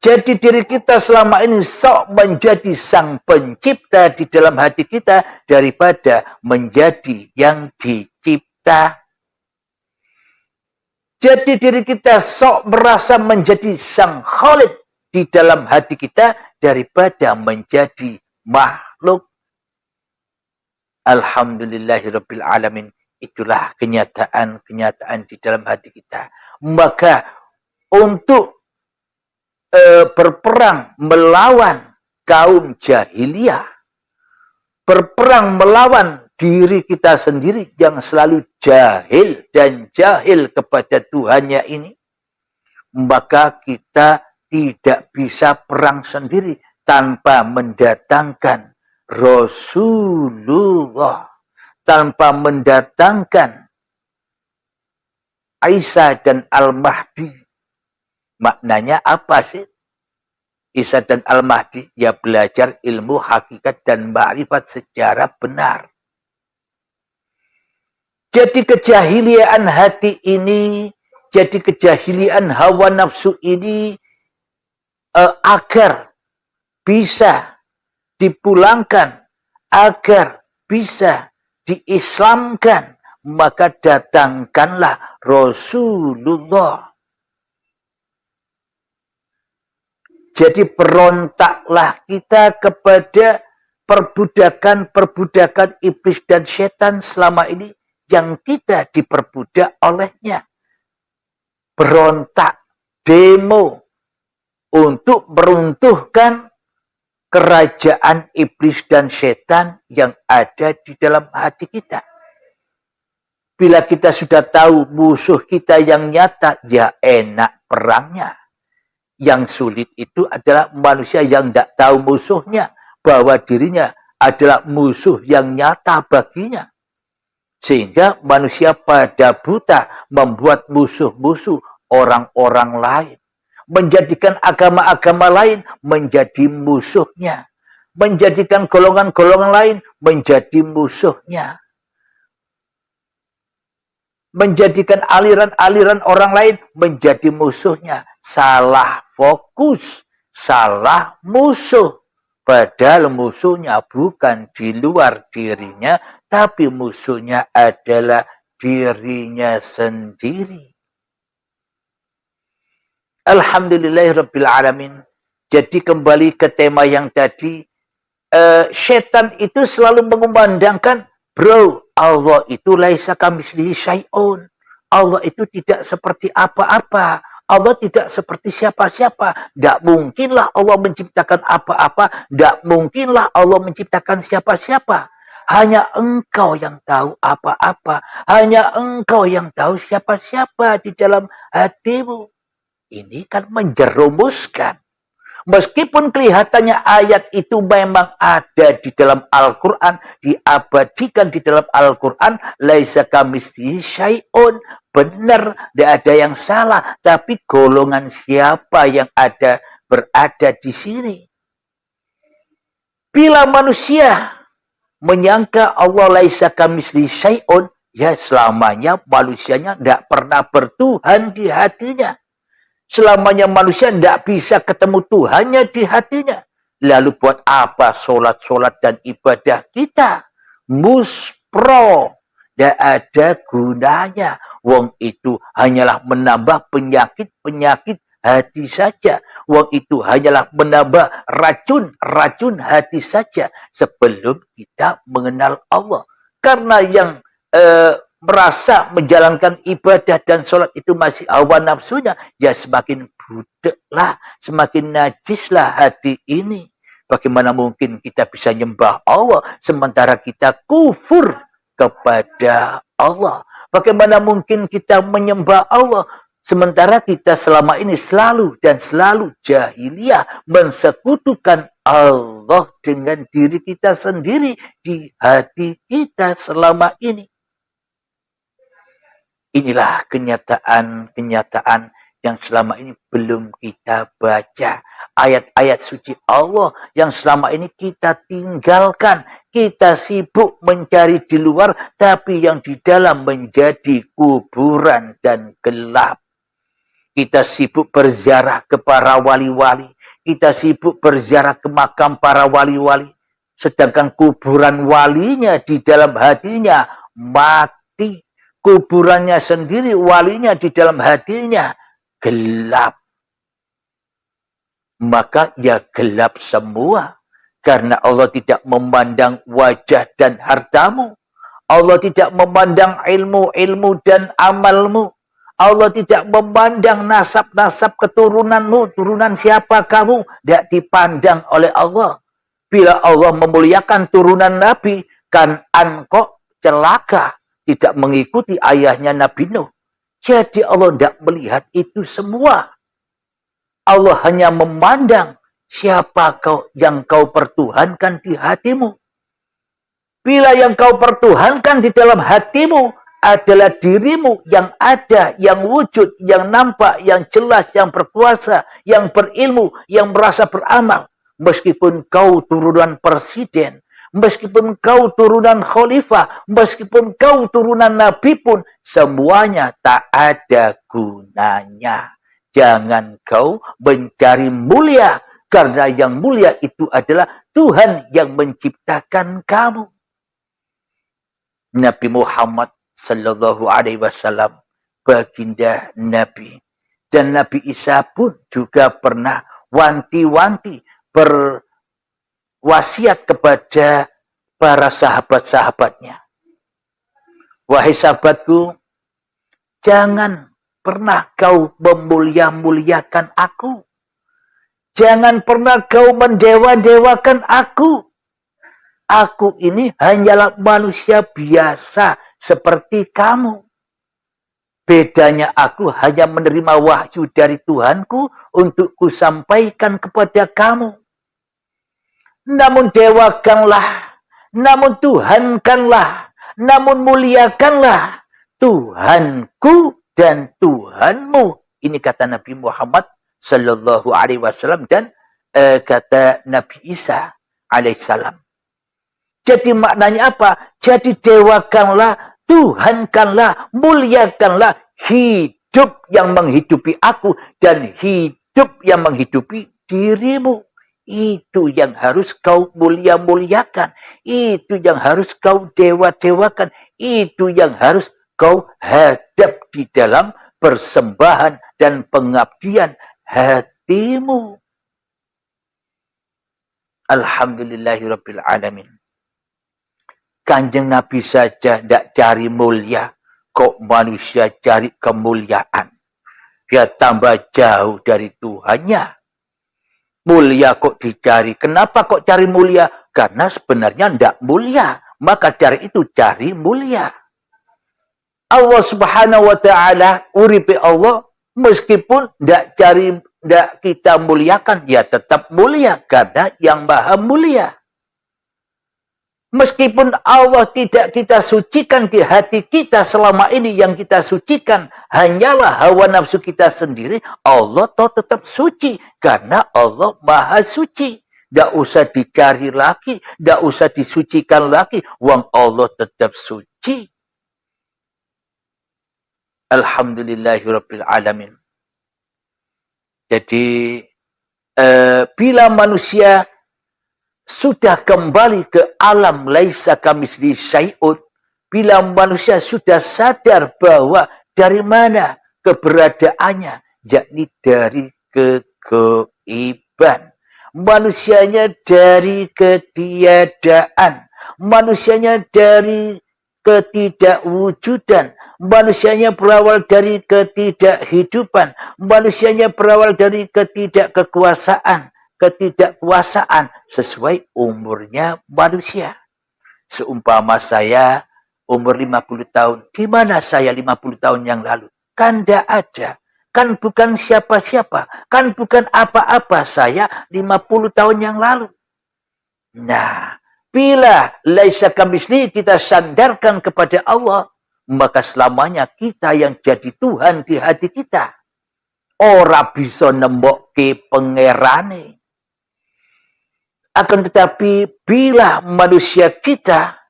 C: Jadi diri kita selama ini sok menjadi sang pencipta di dalam hati kita daripada menjadi yang dicipta. Jadi diri kita sok merasa menjadi sang Khalid di dalam hati kita daripada menjadi makhluk. Alhamdulillahirabbil alamin. Itulah kenyataan-kenyataan di dalam hati kita. Maka untuk berperang melawan kaum jahiliyah, berperang melawan diri kita sendiri yang selalu jahil dan jahil kepada Tuhannya ini, maka kita tidak bisa perang sendiri tanpa mendatangkan Rasulullah, tanpa mendatangkan Isa dan Al-Mahdi. Maknanya apa sih? Isa dan Al-Mahdi, ya belajar ilmu hakikat dan ma'rifat secara benar. Jadi kejahiliaan hati ini, jadi kejahiliaan hawa nafsu ini agar bisa dipulangkan, agar bisa diislamkan, maka datangkanlah Rasulullah. Jadi berontaklah kita kepada perbudakan-perbudakan iblis dan setan selama ini yang kita diperbudak olehnya. Berontak, demo untuk meruntuhkan kerajaan iblis dan setan yang ada di dalam hati kita. Bila kita sudah tahu musuh kita yang nyata, ya enak perangnya. Yang sulit itu adalah manusia yang tidak tahu musuhnya, bahwa dirinya adalah musuh yang nyata baginya. Sehingga manusia pada buta membuat musuh-musuh orang-orang lain. Menjadikan agama-agama lain menjadi musuhnya. Menjadikan golongan-golongan lain menjadi musuhnya. Menjadikan aliran-aliran orang lain menjadi musuhnya. Salah fokus, salah musuh. Padahal musuhnya bukan di luar dirinya, tapi musuhnya adalah dirinya sendiri. Alhamdulillahirabbil alamin. Jadi kembali ke tema yang tadi, setan itu selalu mengumandangkan, bro, Allah itu laisa kamitslihi syai'un. Allah itu tidak seperti apa-apa. Allah tidak seperti siapa-siapa. Tidak mungkinlah Allah menciptakan apa-apa. Tidak mungkinlah Allah menciptakan siapa-siapa. Hanya engkau yang tahu apa-apa. Hanya engkau yang tahu siapa-siapa di dalam hatimu. Ini kan menjerumuskan. Meskipun kelihatannya ayat itu memang ada di dalam Al-Quran, diabadikan di dalam Al-Quran, laisa kamitslihi syai'un, benar, tidak ada yang salah, tapi golongan siapa yang berada di sini? Bila manusia menyangka Allah laisa kamitslihi syai'un, ya selamanya manusianya tidak pernah bertuhan di hatinya. Selamanya manusia tidak bisa ketemu Tuhannya di hatinya. Lalu buat apa solat-solat dan ibadah kita? Muspro. Tidak ada gunanya. Wong itu hanyalah menambah penyakit-penyakit hati saja. Wong itu hanyalah menambah racun-racun hati saja. Sebelum kita mengenal Allah. Karena yang merasa menjalankan ibadah dan sholat itu masih hawa nafsunya, ya semakin budeklah, semakin najislah hati ini. Bagaimana mungkin kita bisa nyembah Allah sementara kita kufur kepada Allah? Bagaimana mungkin kita menyembah Allah sementara kita selama ini selalu dan selalu jahiliyah, mensekutukan Allah dengan diri kita sendiri di hati kita selama ini? Inilah kenyataan-kenyataan yang selama ini belum kita baca. Ayat-ayat suci Allah yang selama ini kita tinggalkan. Kita sibuk mencari di luar, tapi yang di dalam menjadi kuburan dan gelap. Kita sibuk berziarah ke para wali-wali. Kita sibuk berziarah ke makam para wali-wali. Sedangkan kuburan walinya di dalam hatinya mati. Kuburannya sendiri, walinya di dalam hatinya gelap. Maka ya gelap semua. Karena Allah tidak memandang wajah dan hartamu. Allah tidak memandang ilmu-ilmu dan amalmu. Allah tidak memandang nasab-nasab keturunanmu. Turunan siapa kamu? Tidak dipandang oleh Allah. Bila Allah memuliakan turunan Nabi, Kan'an kok celaka. Tidak mengikuti ayahnya Nabi Nuh. Jadi Allah tidak melihat itu semua. Allah hanya memandang siapa yang kau pertuhankan di hatimu. Bila yang kau pertuhankan di dalam hatimu adalah dirimu yang ada, yang wujud, yang nampak, yang jelas, yang berkuasa, yang berilmu, yang merasa beramal. Meskipun kau turunan presiden, meskipun kau turunan khalifah, meskipun kau turunan nabi pun, semuanya tak ada gunanya. Jangan kau mencari mulia, karena yang mulia itu adalah Tuhan yang menciptakan kamu. Nabi Muhammad sallallahu alaihi wasallam, baginda Nabi. Dan Nabi Isa pun juga pernah wanti-wanti berwasiat kepada para sahabat-sahabatnya. Wahai sahabatku, jangan pernah kau memulia-muliakan aku. Jangan pernah kau mendewa-dewakan aku. Aku ini hanyalah manusia biasa seperti kamu. Bedanya aku hanya menerima wahyu dari Tuhanku untuk kusampaikan kepada kamu. Namun dewakanlah, namun Tuhankanlah, namun muliakanlah Tuhanku dan Tuhanmu. Ini kata Nabi Muhammad sallallahu alaihi wasallam dan kata Nabi Isa alaihissalam. Jadi maknanya apa? Jadi dewakanlah, Tuhankanlah, muliakanlah hidup yang menghidupi aku dan hidup yang menghidupi dirimu. Itu yang harus kau mulia-muliakan. Itu yang harus kau dewa-dewakan. Itu yang harus kau hadap di dalam persembahan dan pengabdian hatimu. Alhamdulillahirabbil alamin. Kanjeng Nabi saja tidak cari mulia, kok manusia cari kemuliaan. Dia tambah jauh dari Tuhannya. Mulia kok dicari. Kenapa kok cari mulia? Karena sebenarnya tidak mulia. Maka cari itu cari mulia. Allah subhanahu wa ta'ala, uripe Allah, meskipun tidak kita muliakan, ya tetap mulia. Karena yang maha mulia. Meskipun Allah tidak kita sucikan di hati kita selama ini, yang kita sucikan hanyalah hawa nafsu kita sendiri, Allah tetap suci. Karena Allah maha suci. Tidak usah dicari lagi, tidak usah disucikan lagi. Wong Allah tetap suci. Alhamdulillahirabbil alamin. Jadi bila manusia sudah kembali ke alam laisa kamitslihi syai'un, bila manusia sudah sadar bahwa dari mana keberadaannya, yakni dari kegaiban. Manusianya dari ketiadaan, manusianya dari ketidakwujudan, manusianya berawal dari ketidakhidupan, manusianya berawal dari ketidakkuasaan sesuai umurnya manusia. Seumpama saya umur 50 tahun, di mana saya 50 tahun yang lalu? Kan tidak ada. Kan bukan siapa-siapa. Kan bukan apa-apa saya 50 tahun yang lalu. Nah, bila laisa kamitslihi kita sandarkan kepada Allah, maka selamanya kita yang jadi Tuhan di hati kita. Ora bisa nembokke pangerane. Akan tetapi bila manusia kita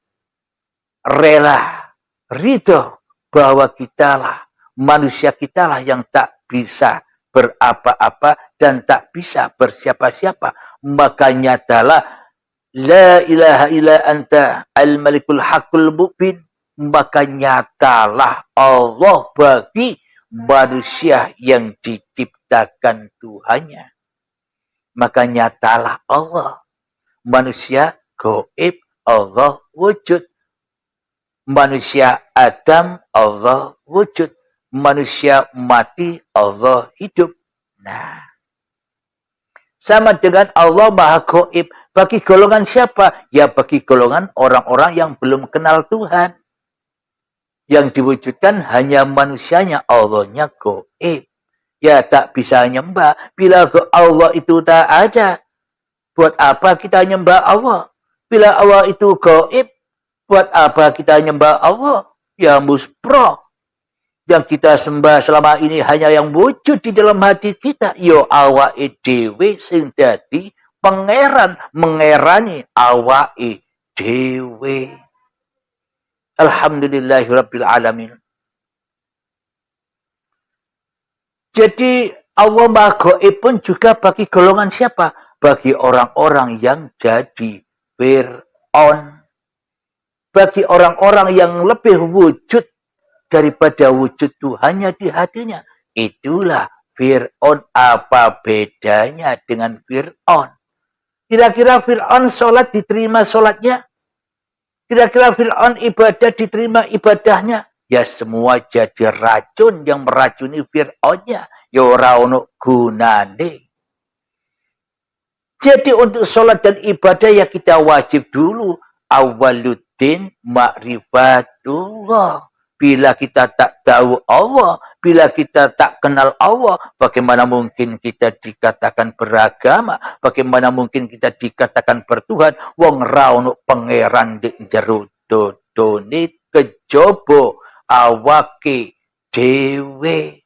C: rela, ridho bahwa kitalah, manusia kitalah yang tak bisa berapa-apa dan tak bisa bersiapa-siapa, maka nyatalah la ilaha illa anta al-malikul haqqul mubin, maka nyatalah Allah bagi manusia yang diciptakan Tuhannya. Maka nyatalah Allah. Manusia gaib, Allah wujud. Manusia Adam, Allah wujud. Manusia mati, Allah hidup. Nah, sama dengan Allah Maha Gaib. Bagi golongan siapa? Ya bagi golongan orang-orang yang belum kenal Tuhan. Yang diwujudkan hanya manusianya, Allahnya gaib. Ya tak bisa nyembah. Bila Allah itu tak ada, buat apa kita nyembah Allah? Bila Allah itu gaib, buat apa kita nyembah Allah? Ya muspro. Yang kita sembah selama ini hanya yang wujud di dalam hati kita. Yo awake dhewe sing dadi pangeran, mengerani awake dhewe. Alhamdulillahirabbil alamin. Jadi Allah Maha Gaib pun juga bagi golongan siapa? Bagi orang-orang yang jadi Fir'aun. Bagi orang-orang yang lebih wujud daripada wujud Tuhannya di hatinya. Itulah Fir'aun. Apa bedanya dengan Fir'aun? Kira-kira Fir'aun sholat diterima sholatnya? Kira-kira Fir'aun ibadah diterima ibadahnya? Ya semua jadi racun yang meracuni Fir'aunnya. Ya ora ono gunane. Jadi untuk sholat dan ibadah ya kita wajib dulu. Awaluddin ma'rifatullah. Bila kita tak tahu Allah, bila kita tak kenal Allah, bagaimana mungkin kita dikatakan beragama? Bagaimana mungkin kita dikatakan bertuhan? Wong ra ono pangeran di jero dodone kejaba awake dhewe.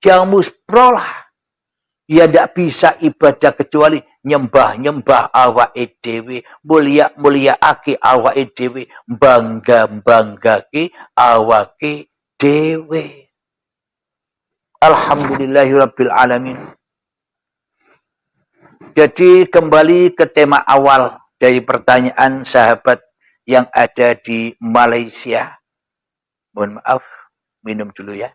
C: Yang musprolah. Ya tidak bisa ibadah kecuali nyembah-nyembah awake dhewe, mulia-muliaake awake dhewe, bangga-banggake awake dhewe. Alhamdulillahirabbil alamin. Jadi kembali ke tema awal dari pertanyaan sahabat yang ada di Malaysia. Mohon maaf, minum dulu ya.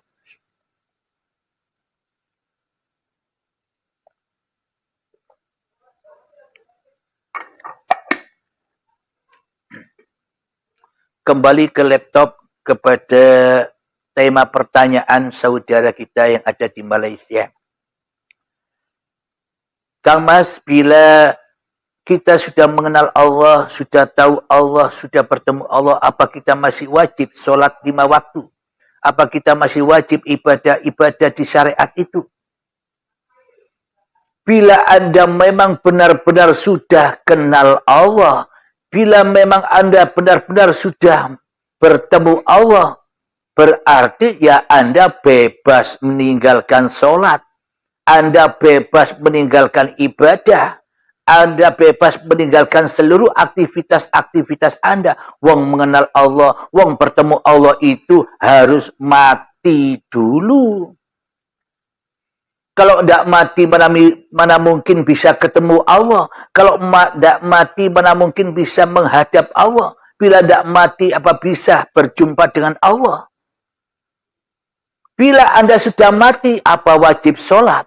C: Kembali ke laptop kepada tema pertanyaan saudara kita yang ada di Malaysia. Kang Mas, bila kita sudah mengenal Allah, sudah tahu Allah, sudah bertemu Allah, apa kita masih wajib sholat 5 waktu? Apa kita masih wajib ibadah-ibadah di syariat itu? Bila Anda memang benar-benar sudah kenal Allah, bila memang Anda benar-benar sudah bertemu Allah, berarti ya Anda bebas meninggalkan sholat. Anda bebas meninggalkan ibadah. Anda bebas meninggalkan seluruh aktivitas-aktivitas Anda. Wong mengenal Allah, wong bertemu Allah itu harus mati dulu. Kalau tidak mati, mana mungkin bisa ketemu Allah. Kalau tidak mati, mana mungkin bisa menghadap Allah. Bila tidak mati, apa bisa berjumpa dengan Allah? Bila Anda sudah mati, apa wajib sholat?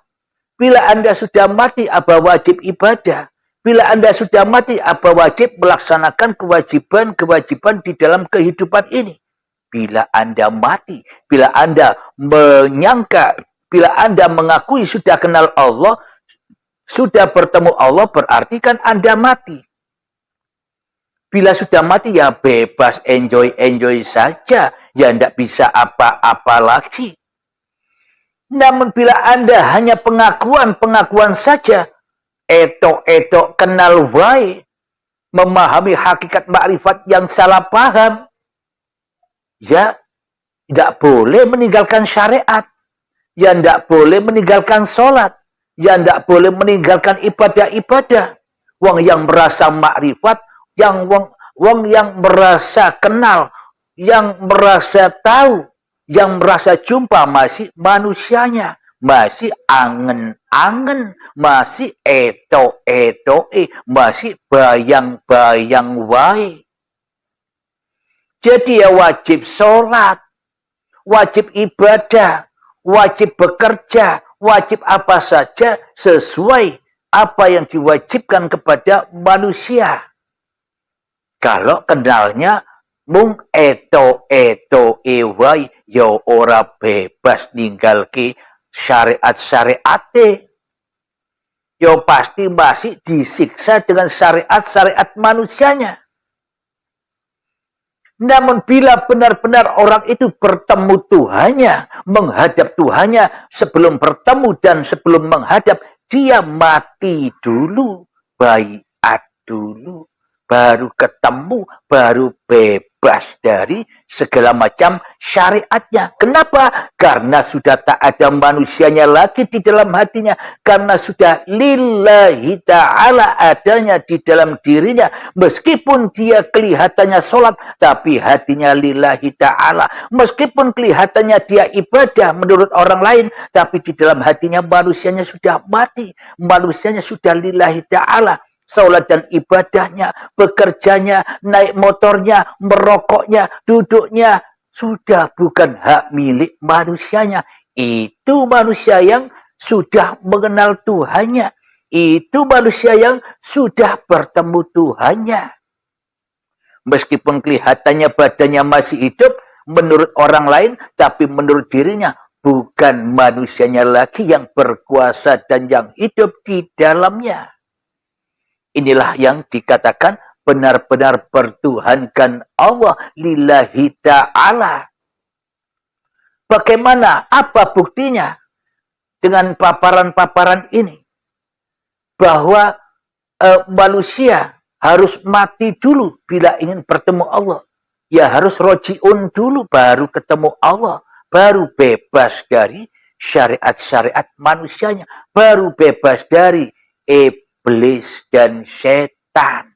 C: Bila Anda sudah mati, apa wajib ibadah? Bila Anda sudah mati, apa wajib melaksanakan kewajiban-kewajiban di dalam kehidupan ini? Bila Anda mati, bila Anda menyangka, bila Anda mengakui sudah kenal Allah, sudah bertemu Allah, berarti kan Anda mati. Bila sudah mati, ya bebas, enjoy saja. Ya tidak bisa apa-apa lagi. Namun bila Anda hanya pengakuan saja, etok kenal wae, memahami hakikat makrifat yang salah paham, ya tidak boleh meninggalkan syariat, ya tidak boleh meninggalkan sholat, ya tidak boleh meninggalkan ibadah-ibadah. Wong yang merasa makrifat, wong yang merasa kenal, yang merasa tahu, yang merasa jumpa masih manusianya, masih angen-angen, masih masih bayang-bayang wae. Jadi ya wajib sholat, wajib ibadah, wajib bekerja, wajib apa saja sesuai apa yang diwajibkan kepada manusia. Kalau kenalnya mung wae, ya ora bebas ninggalke syariat-syariate. Ya pasti masih disiksa dengan syariat-syariat manusianya. Namun bila benar-benar orang itu bertemu Tuhannya, menghadap Tuhannya, sebelum bertemu dan sebelum menghadap, dia mati dulu, baiat dulu, baru ketemu, baru bebas dari segala macam syariatnya. Kenapa? Karena sudah tak ada manusianya lagi di dalam hatinya. Karena sudah lillahi ta'ala adanya di dalam dirinya. Meskipun dia kelihatannya sholat, tapi hatinya lillahi ta'ala. Meskipun kelihatannya dia ibadah menurut orang lain, tapi di dalam hatinya manusianya sudah mati. Manusianya sudah lillahi ta'ala. Salat dan ibadahnya, bekerjanya, naik motornya, merokoknya, duduknya, sudah bukan hak milik manusianya. Itu manusia yang sudah mengenal Tuhannya. Itu manusia yang sudah bertemu Tuhannya. Meskipun kelihatannya badannya masih hidup, menurut orang lain, tapi menurut dirinya, bukan manusianya lagi yang berkuasa dan yang hidup di dalamnya. Inilah yang dikatakan benar-benar bertuhankan Allah lillahi ta'ala. Bagaimana? Apa buktinya? Dengan paparan-paparan ini. Bahwa manusia harus mati dulu bila ingin bertemu Allah. Ya harus roji'un dulu baru ketemu Allah. Baru bebas dari syariat-syariat manusianya. Baru bebas dari iblis dan setan.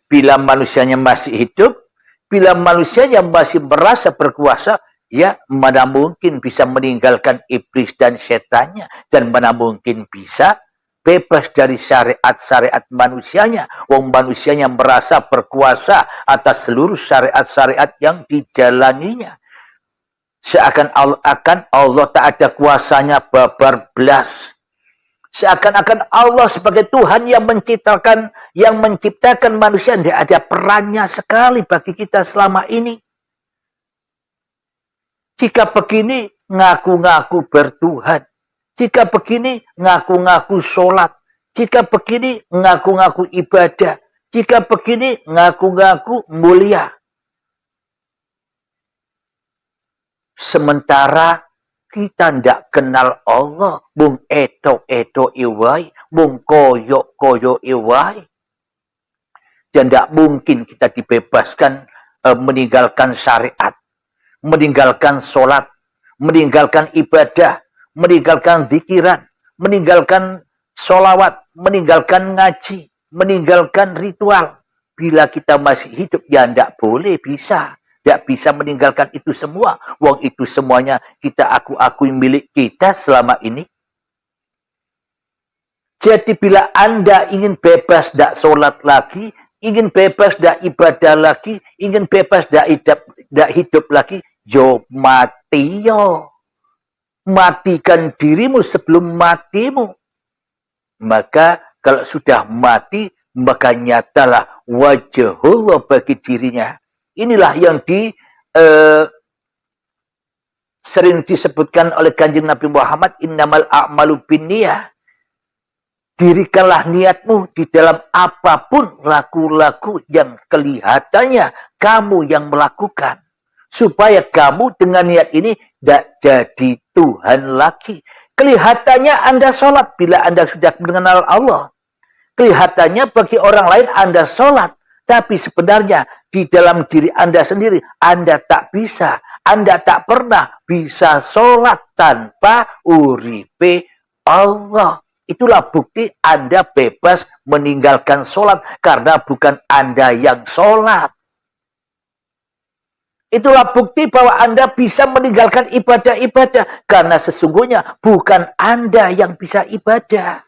C: Bila manusianya masih hidup, bila manusianya masih merasa berkuasa, ya mana mungkin bisa meninggalkan iblis dan setannya, dan mana mungkin bisa bebas dari syariat-syariat manusianya. Wong manusianya merasa berkuasa atas seluruh syariat-syariat yang dijalaninya. Seakan-akan Allah tak ada kuasanya babar belas. Seakan-akan Allah sebagai Tuhan yang menciptakan manusia, tidak ada perannya sekali bagi kita selama ini. Jika begini, ngaku-ngaku bertuhan. Jika begini, ngaku-ngaku sholat. Jika begini, ngaku-ngaku ibadah. Jika begini, ngaku-ngaku mulia. Sementara kita tidak kenal Allah, mung eto iwai, mung koyo iwai. Dan tidak mungkin kita dibebaskan meninggalkan syariat, meninggalkan sholat, meninggalkan ibadah, meninggalkan zikiran, meninggalkan sholawat, meninggalkan ngaji, meninggalkan ritual. Bila kita masih hidup, ya tidak boleh, bisa. Tidak bisa meninggalkan itu semua. Wong itu semuanya kita akui milik kita selama ini. Jadi bila Anda ingin bebas tidak sholat lagi, ingin bebas tidak ibadah lagi, ingin bebas tidak hidup lagi, yo mati yo. Matikan dirimu sebelum matimu. Maka kalau sudah mati, maka nyatalah wajahullah bagi dirinya. Inilah yang sering disebutkan oleh Kanjeng Nabi Muhammad, innamal a'malu binniyah. Dirikanlah niatmu di dalam apapun laku-laku yang kelihatannya kamu yang melakukan. Supaya kamu dengan niat ini tidak jadi Tuhan lagi. Kelihatannya Anda sholat bila Anda sudah mengenal Allah. Kelihatannya bagi orang lain Anda sholat. Tapi sebenarnya di dalam diri Anda sendiri Anda tak bisa. Anda tak pernah bisa sholat tanpa uripe Allah. Itulah bukti Anda bebas meninggalkan sholat karena bukan Anda yang sholat. Itulah bukti bahwa Anda bisa meninggalkan ibadah-ibadah karena sesungguhnya bukan Anda yang bisa ibadah.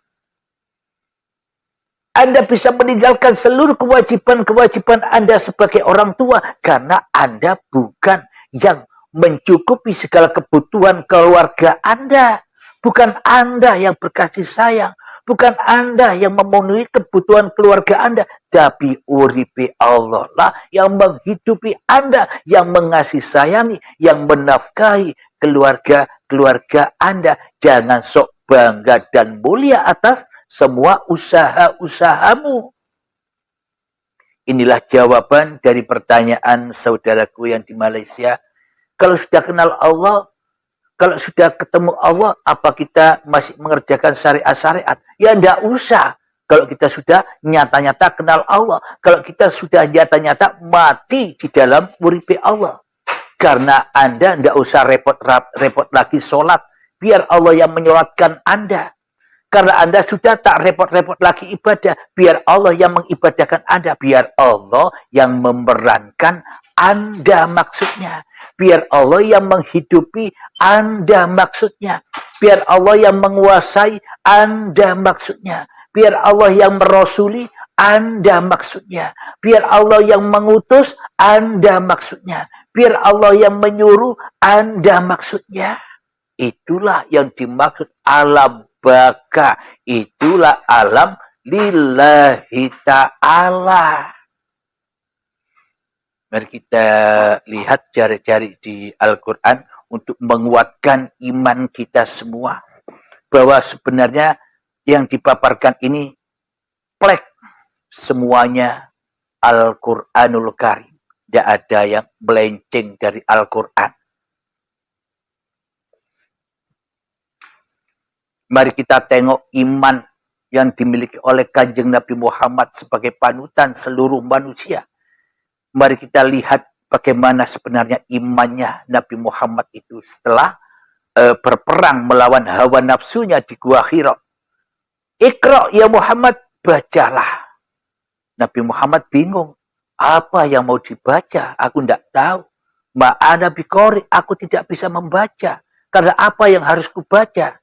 C: Anda bisa meninggalkan seluruh kewajiban-kewajiban Anda sebagai orang tua karena Anda bukan yang mencukupi segala kebutuhan keluarga Anda. Bukan Anda yang berkasih sayang. Bukan Anda yang memenuhi kebutuhan keluarga Anda. Tapi uripe Allah lah yang menghidupi Anda. Yang mengasih sayangi. Yang menafkahi keluarga Anda. Jangan sok bangga dan mulia atas semua usaha-usahamu. Inilah jawaban dari pertanyaan saudaraku yang di Malaysia. Kalau sudah kenal Allah, kalau sudah ketemu Allah, apa kita masih mengerjakan syariat-syariat? Ya tidak usah. Kalau kita sudah nyata-nyata kenal Allah. Kalau kita sudah nyata-nyata mati di dalam uripe Allah. Karena Anda tidak usah repot-repot lagi sholat. Biar Allah yang menyolatkan Anda. Karena Anda sudah tak repot-repot lagi ibadah. Biar Allah yang mengibadahkan Anda. Biar Allah yang memerankan Anda maksudnya. Biar Allah yang menghidupi Anda maksudnya. Biar Allah yang menguasai Anda maksudnya. Biar Allah yang merasuli Anda maksudnya. Biar Allah yang mengutus Anda maksudnya. Biar Allah yang menyuruh Anda maksudnya. Itulah yang dimaksud alam baka. Itulah alam lillahi ta'ala. Mari kita lihat jari-jari di Al-Quran untuk menguatkan iman kita semua. Bahwa sebenarnya yang dipaparkan ini plek semuanya Al-Quranul Karim. Tidak ada yang melenceng dari Al-Quran. Mari kita tengok iman yang dimiliki oleh Kanjeng Nabi Muhammad sebagai panutan seluruh manusia. Mari kita lihat bagaimana sebenarnya imannya Nabi Muhammad itu setelah berperang melawan hawa nafsunya di Gua Hira. Iqra ya Muhammad, bacalah. Nabi Muhammad bingung. Apa yang mau dibaca? Aku tidak tahu. Ma'ana biqori, aku tidak bisa membaca. Karena apa yang harus kubaca?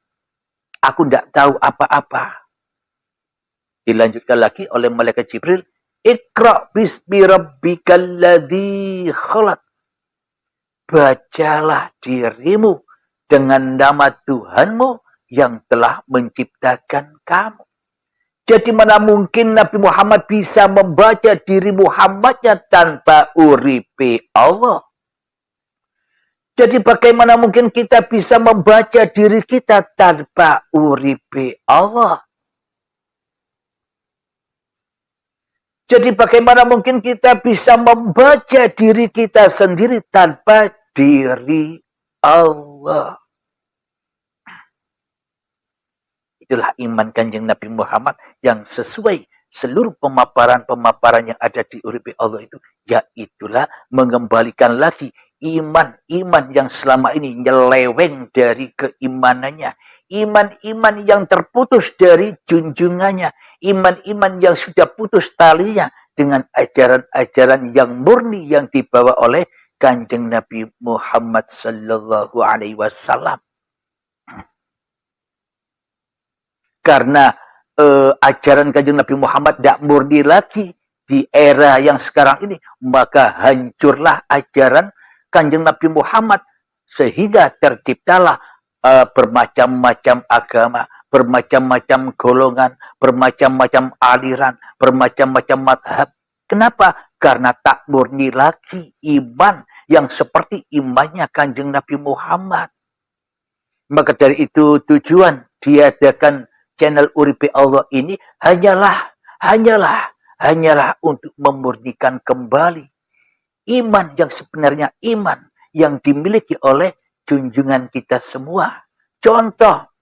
C: Aku tidak tahu apa-apa. Dilanjutkan lagi oleh malaikat Jibril. Iqra bismi rabbikal ladzi khalaq. Bacalah dirimu dengan nama Tuhanmu yang telah menciptakan kamu. Jadi mana mungkin Nabi Muhammad bisa membaca diri Muhammadnya tanpa uripe Allah? Jadi bagaimana mungkin kita bisa membaca diri kita tanpa uripe Allah? Jadi bagaimana mungkin kita bisa membaca diri kita sendiri tanpa diri Allah? Itulah iman Kanjeng Nabi Muhammad yang sesuai seluruh pemaparan-pemaparan yang ada di uripe Allah itu. Yaitulah mengembalikan lagi iman-iman yang selama ini nyeleweng dari keimanannya. iman-iman yang terputus dari junjungannya, iman-iman yang sudah putus talinya dengan ajaran-ajaran yang murni yang dibawa oleh Kanjeng Nabi Muhammad sallallahu alaihi wasallam. Karena ajaran Kanjeng Nabi Muhammad tidak murni lagi di era yang sekarang ini, maka hancurlah ajaran Kanjeng Nabi Muhammad sehingga terciptalah bermacam-macam agama, bermacam-macam golongan, bermacam-macam aliran, bermacam-macam madhab. Kenapa? Karena tak murni lagi iman yang seperti imannya Kanjeng Nabi Muhammad. Maka dari itu tujuan diadakan channel Uripe Allah ini hanyalah untuk memurnikan kembali iman yang sebenarnya, iman yang dimiliki oleh junjungan kita semua. Contoh,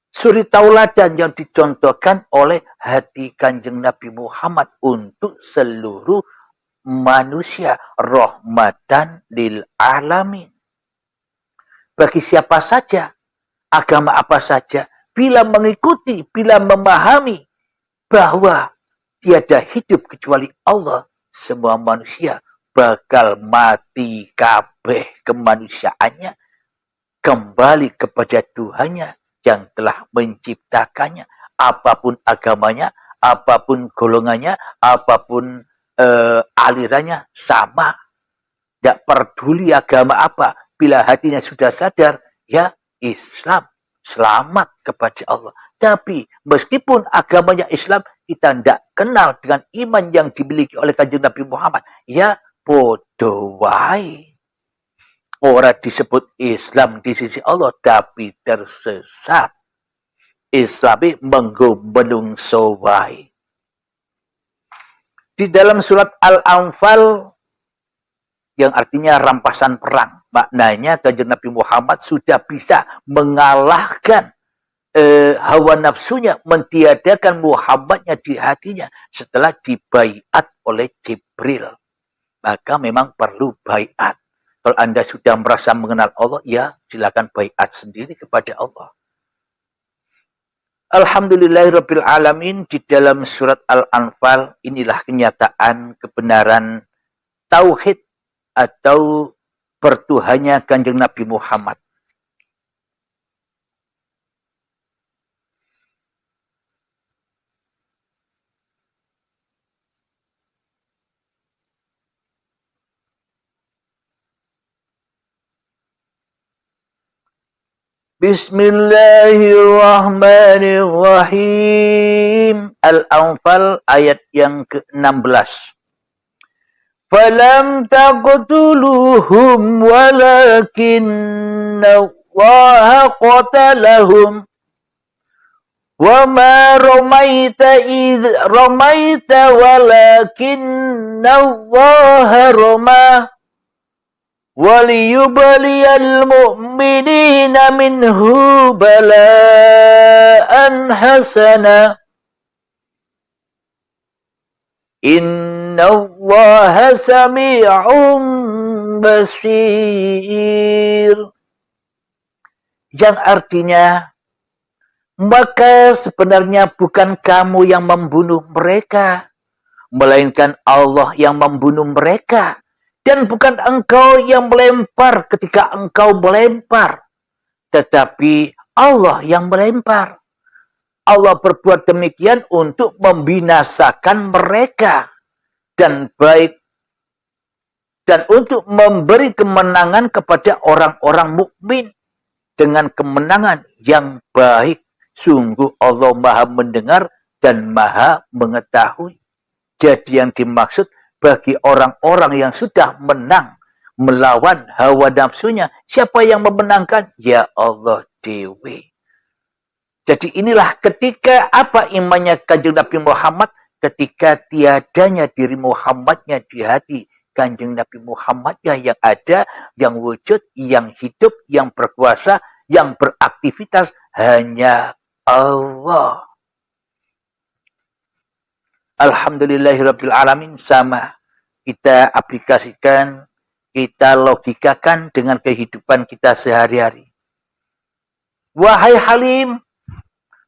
C: suri tauladan yang dicontohkan oleh hati Kanjeng Nabi Muhammad untuk seluruh manusia, rahmatan lil alamin. Bagi siapa saja, agama apa saja, bila mengikuti, bila memahami bahwa tiada hidup kecuali Allah, semua manusia bakal mati kabeh kemanusiaannya, kembali kepada Tuhannya yang telah menciptakannya. Apapun agamanya, apapun golongannya, apapun alirannya, sama. Tidak peduli agama apa, bila hatinya sudah sadar, ya Islam, selamat kepada Allah. Tapi meskipun agamanya Islam, kita tidak kenal dengan iman yang dimiliki oleh Kanjeng Nabi Muhammad, ya podo wae. Orang disebut Islam di sisi Allah, tapi tersesat. Islami menggo menungso wae. Di dalam surat Al-Anfal yang artinya rampasan perang, maknanya Kanjeng Nabi Muhammad sudah bisa mengalahkan hawa nafsunya, mentiadakan Muhammadnya di hatinya setelah dibaiat oleh Jibril. Maka memang perlu baiat. Kalau Anda sudah merasa mengenal Allah, ya silakan baiat sendiri kepada Allah. Alhamdulillahirabbil alamin. Di dalam surat Al-Anfal inilah kenyataan kebenaran tauhid atau pertuhannya Kanjeng Nabi Muhammad. Bismillahirrahmanirrahim. Al-Anfal ayat yang ke-16. Falam taqtuluhum walakinna Allah qatalahum wa ma ramaita idh ramaita walakinna Allah ramah waliyubaliyal mu'minina minhu bala'an hasana innallaha sami'un basir. Yang artinya, maka sebenarnya bukan kamu yang membunuh mereka, melainkan Allah yang membunuh mereka. Dan bukan engkau yang melempar ketika engkau melempar, tetapi Allah yang melempar. Allah berbuat demikian untuk membinasakan mereka dan baik dan untuk memberi kemenangan kepada orang-orang mukmin dengan kemenangan yang baik. Sungguh Allah Maha mendengar dan Maha mengetahui. Jadi yang dimaksud bagi orang-orang yang sudah menang melawan hawa nafsunya, siapa yang memenangkan? Ya Allah Dewi. Jadi inilah ketika apa imannya Kanjeng Nabi Muhammad, ketika tiadanya diri Muhammadnya di hati Kanjeng Nabi Muhammadnya yang ada, yang wujud, yang hidup, yang berkuasa, yang beraktivitas hanya Allah. Alhamdulillahirabbil alamin. Sama kita aplikasikan, kita logikakan dengan kehidupan kita sehari-hari. Wahai Halim,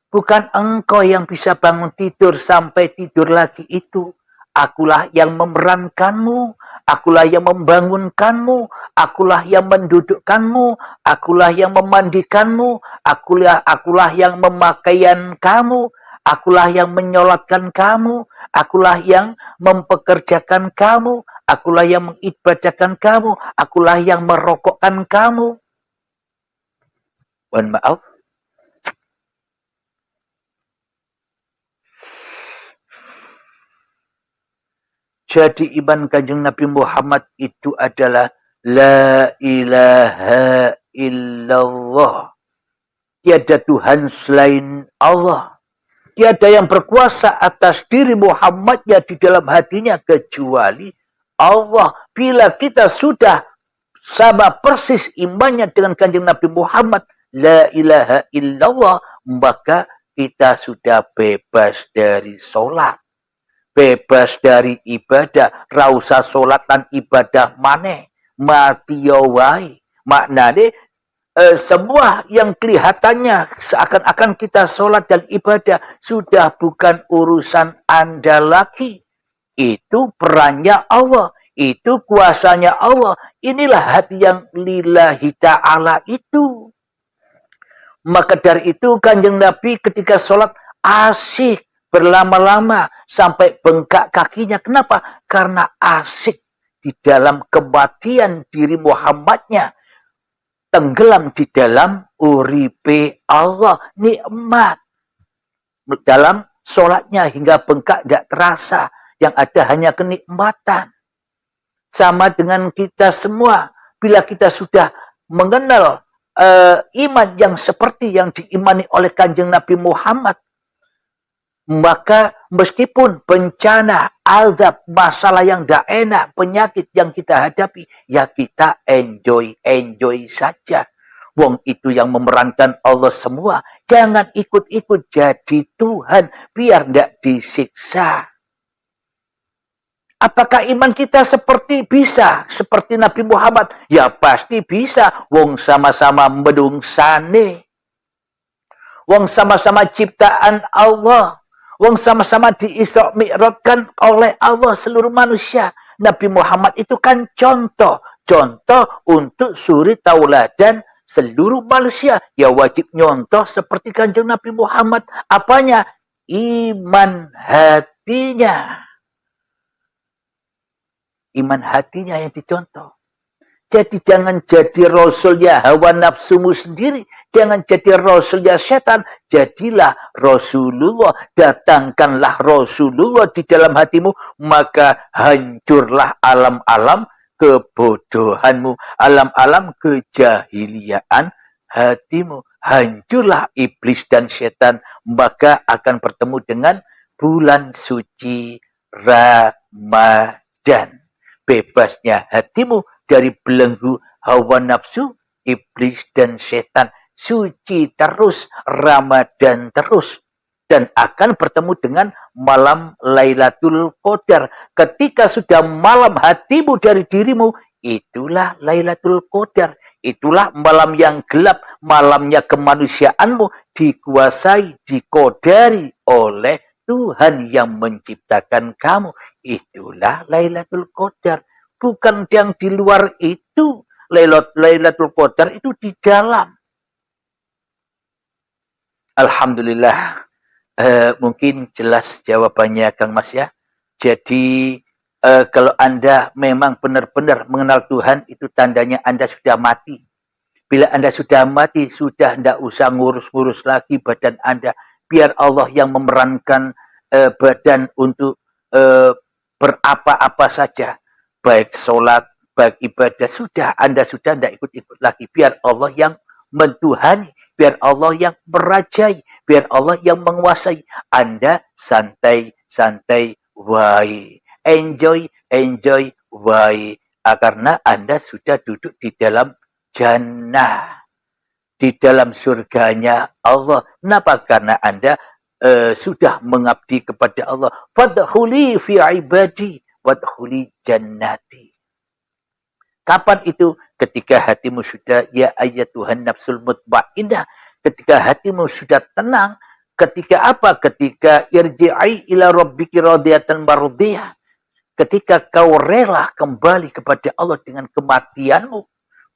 C: bukan engkau yang bisa bangun tidur sampai tidur lagi itu. Akulah yang memerankanmu, akulah yang membangunkanmu, akulah yang mendudukkanmu, akulah yang memandikanmu, akulah yang memakaian kamu, akulah yang menyolatkan kamu, akulah yang mempekerjakan kamu, akulah yang mengibadahkan kamu, akulah yang merokokkan kamu. Mohon maaf. Jadi iman kanjeng Nabi Muhammad itu adalah La ilaha illallah. Tiada Tuhan selain Allah. Tiada yang berkuasa atas diri Muhammadnya di dalam hatinya kecuali Allah. Bila kita sudah sama persis imannya dengan kanjeng Nabi Muhammad, La ilaha illallah, maka kita sudah bebas dari sholat. Bebas dari ibadah, rausa sholat dan ibadah maneh, mati yawai. Maknanya semua yang kelihatannya seakan-akan kita sholat dan ibadah sudah bukan urusan Anda lagi. Itu perannya Allah, itu kuasanya Allah. Inilah hati yang lillahi ta'ala itu. Maka dari itu kanjeng Nabi ketika sholat asik berlama-lama sampai bengkak kakinya. Kenapa? Karena asik di dalam kematian diri Muhammadnya. Tenggelam di dalam uripe Allah. Nikmat. Dalam sholatnya hingga bengkak tidak terasa. Yang ada hanya kenikmatan. Sama dengan kita semua. Bila kita sudah mengenal iman yang seperti yang diimani oleh kanjeng Nabi Muhammad, maka meskipun bencana, azab, masalah yang tidak enak, penyakit yang kita hadapi, ya kita enjoy saja. Wong itu yang memerankan Allah semua. Jangan ikut-ikut jadi Tuhan, biar tidak disiksa. Apakah iman kita bisa seperti Nabi Muhammad? Ya pasti bisa. Wong sama-sama menungsane. Wong sama-sama ciptaan Allah. Wong sama-sama di-Isra Mi'rajkan oleh Allah seluruh manusia. Nabi Muhammad itu kan contoh. Contoh untuk suri tauladan seluruh manusia. Ya wajib nyontoh seperti kanjeng Nabi Muhammad. Apanya? Iman hatinya. Iman hatinya yang dicontoh. Jadi jangan jadi rasulnya hawa nafsumu sendiri. Jangan jadi rasulnya setan. Jadilah Rasulullah. Datangkanlah Rasulullah di dalam hatimu. Maka hancurlah alam-alam kebodohanmu. Alam-alam kejahiliaan hatimu. Hancurlah iblis dan setan. Maka akan bertemu dengan bulan suci Ramadan. Bebasnya hatimu dari belenggu hawa nafsu, iblis dan setan. Suci terus, Ramadan terus. Dan akan bertemu dengan malam Lailatul Qadar. Ketika sudah malam hatimu dari dirimu, itulah Lailatul Qadar. Itulah malam yang gelap, malamnya kemanusiaanmu dikuasai, dikodari oleh Tuhan yang menciptakan kamu. Itulah Lailatul Qadar. Bukan yang di luar itu. Lailatul Qadar itu di dalam. Alhamdulillah. Mungkin jelas jawabannya Kang Mas ya. Jadi kalau Anda memang benar-benar mengenal Tuhan, itu tandanya Anda sudah mati. Bila Anda sudah mati, sudah tidak usah ngurus-ngurus lagi badan Anda. Biar Allah yang memerankan badan untuk berapa-apa saja. Baik sholat, baik ibadah. Sudah, Anda sudah tidak ikut-ikut lagi. Biar Allah yang mentuhani. Biar Allah yang merajai. Biar Allah yang menguasai. Anda santai-santai wae. Enjoy wae. Karena Anda sudah duduk di dalam jannah. Di dalam surganya Allah. Kenapa? Karena Anda sudah mengabdi kepada Allah. Fadkhuli fi ibadi wadkhuli jannati. Kapan itu? Ketika hatimu sudah ya ayatuhan nafsul mutmainnah. ketika hatimu sudah tenang, ketika apa? Ketika irji'i ila rabbiki radiyatan mardiyah. Ketika kau rela kembali kepada Allah dengan kematianmu,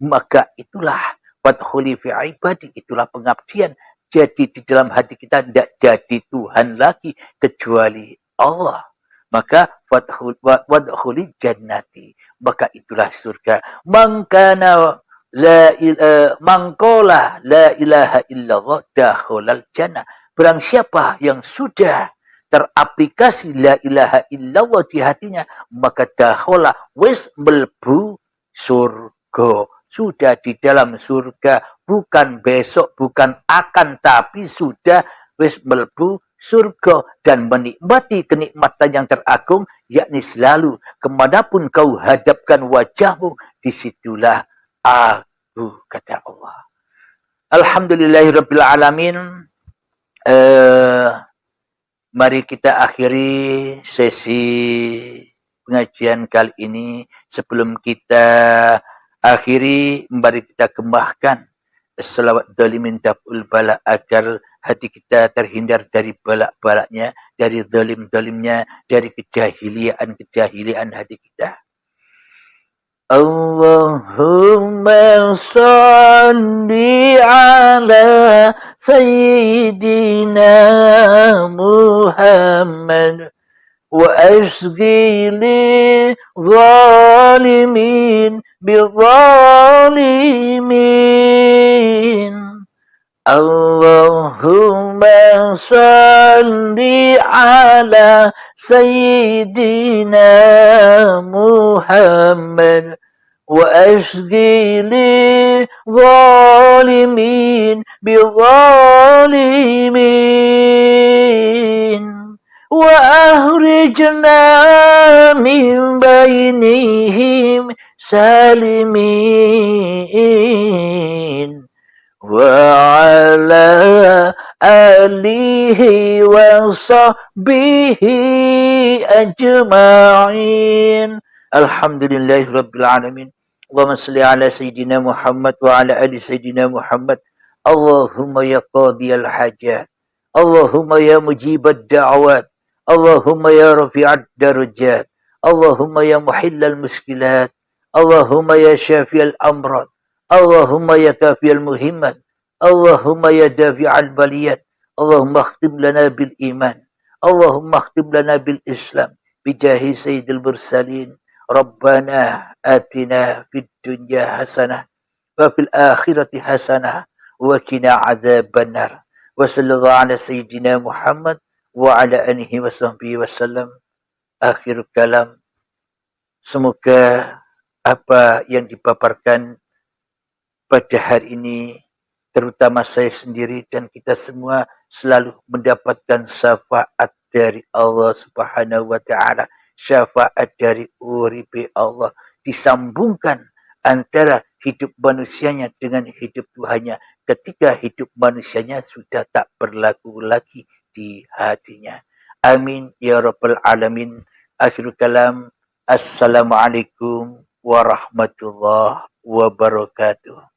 C: maka itulah wadkhuli fi ibadi, itulah pengabdian. Jadi di dalam hati kita tidak jadi Tuhan lagi kecuali Allah. Maka wadkhuli jannati, maka itulah surga. Mangkola la ilaha illallah dakhalal jannah. Barang siapa yang sudah teraplikasi la ilaha illallah di hatinya, maka dakhala wis melbu surga. Sudah di dalam surga, bukan besok, bukan akan, tapi sudah wis melbu surga dan menikmati kenikmatan yang teragung, yakni selalu kemanapun kau hadapkan wajahmu, disitulah aku, kata Allah. Alhamdulillahirabbil alamin. Mari kita akhiri sesi pengajian kali ini. Sebelum kita akhiri, mari kita kembahkan selawat dalimin daf'ul bala, agar hati kita terhindar dari balak-balaknya, dari zalim-zalimnya, dari kejahilian hati kita. Allahumma salli ala Sayyidina Muhammad wa asghili zalimin bizalimin. Allahumma salli ala Sayyidina Muhammad wa asghili zalimin bizalimin wa ahrijna min bainihim salimin wa ala alihi wa sahbihi ajma'in. Alhamdulillahi rabbil alamin. Allahumma salli ala Sayyidina Muhammad wa ala ali Sayyidina Muhammad. Allahumma ya qadiyal hajat, Allahumma ya mujibad da'awat, Allahumma ya rafi'ad darajat, Allahumma ya muhillal muskilat, Allahumma ya syafiyal amrad, Allahumma ya kafiyal muhimmat, Allahumma ya dafi'al baliyat, Allahumma akhtim lana bil iman, Allahumma akhtim lana bil islam, bijahi sayyidil mursalin. Rabbana atina fid dunya hasanah wa fil akhirati hasanah wa qina adzabannar. Wa sallallahu ala sayyidina Muhammad wa ala alihi wa sahbihi wasallam. Akhir kalam. Semoga apa yang dipaparkan pada hari ini, terutama saya sendiri dan kita semua, selalu mendapatkan syafaat dari Allah Subhanahu wa taala, syafaat dari uripi Allah, disambungkan antara hidup manusianya dengan hidup Tuhannya ketika hidup manusianya sudah tak berlaku lagi di hatinya. Amin ya rabbal alamin. Akhirul kalam. Assalamualaikum warahmatullahi wabarakatuh.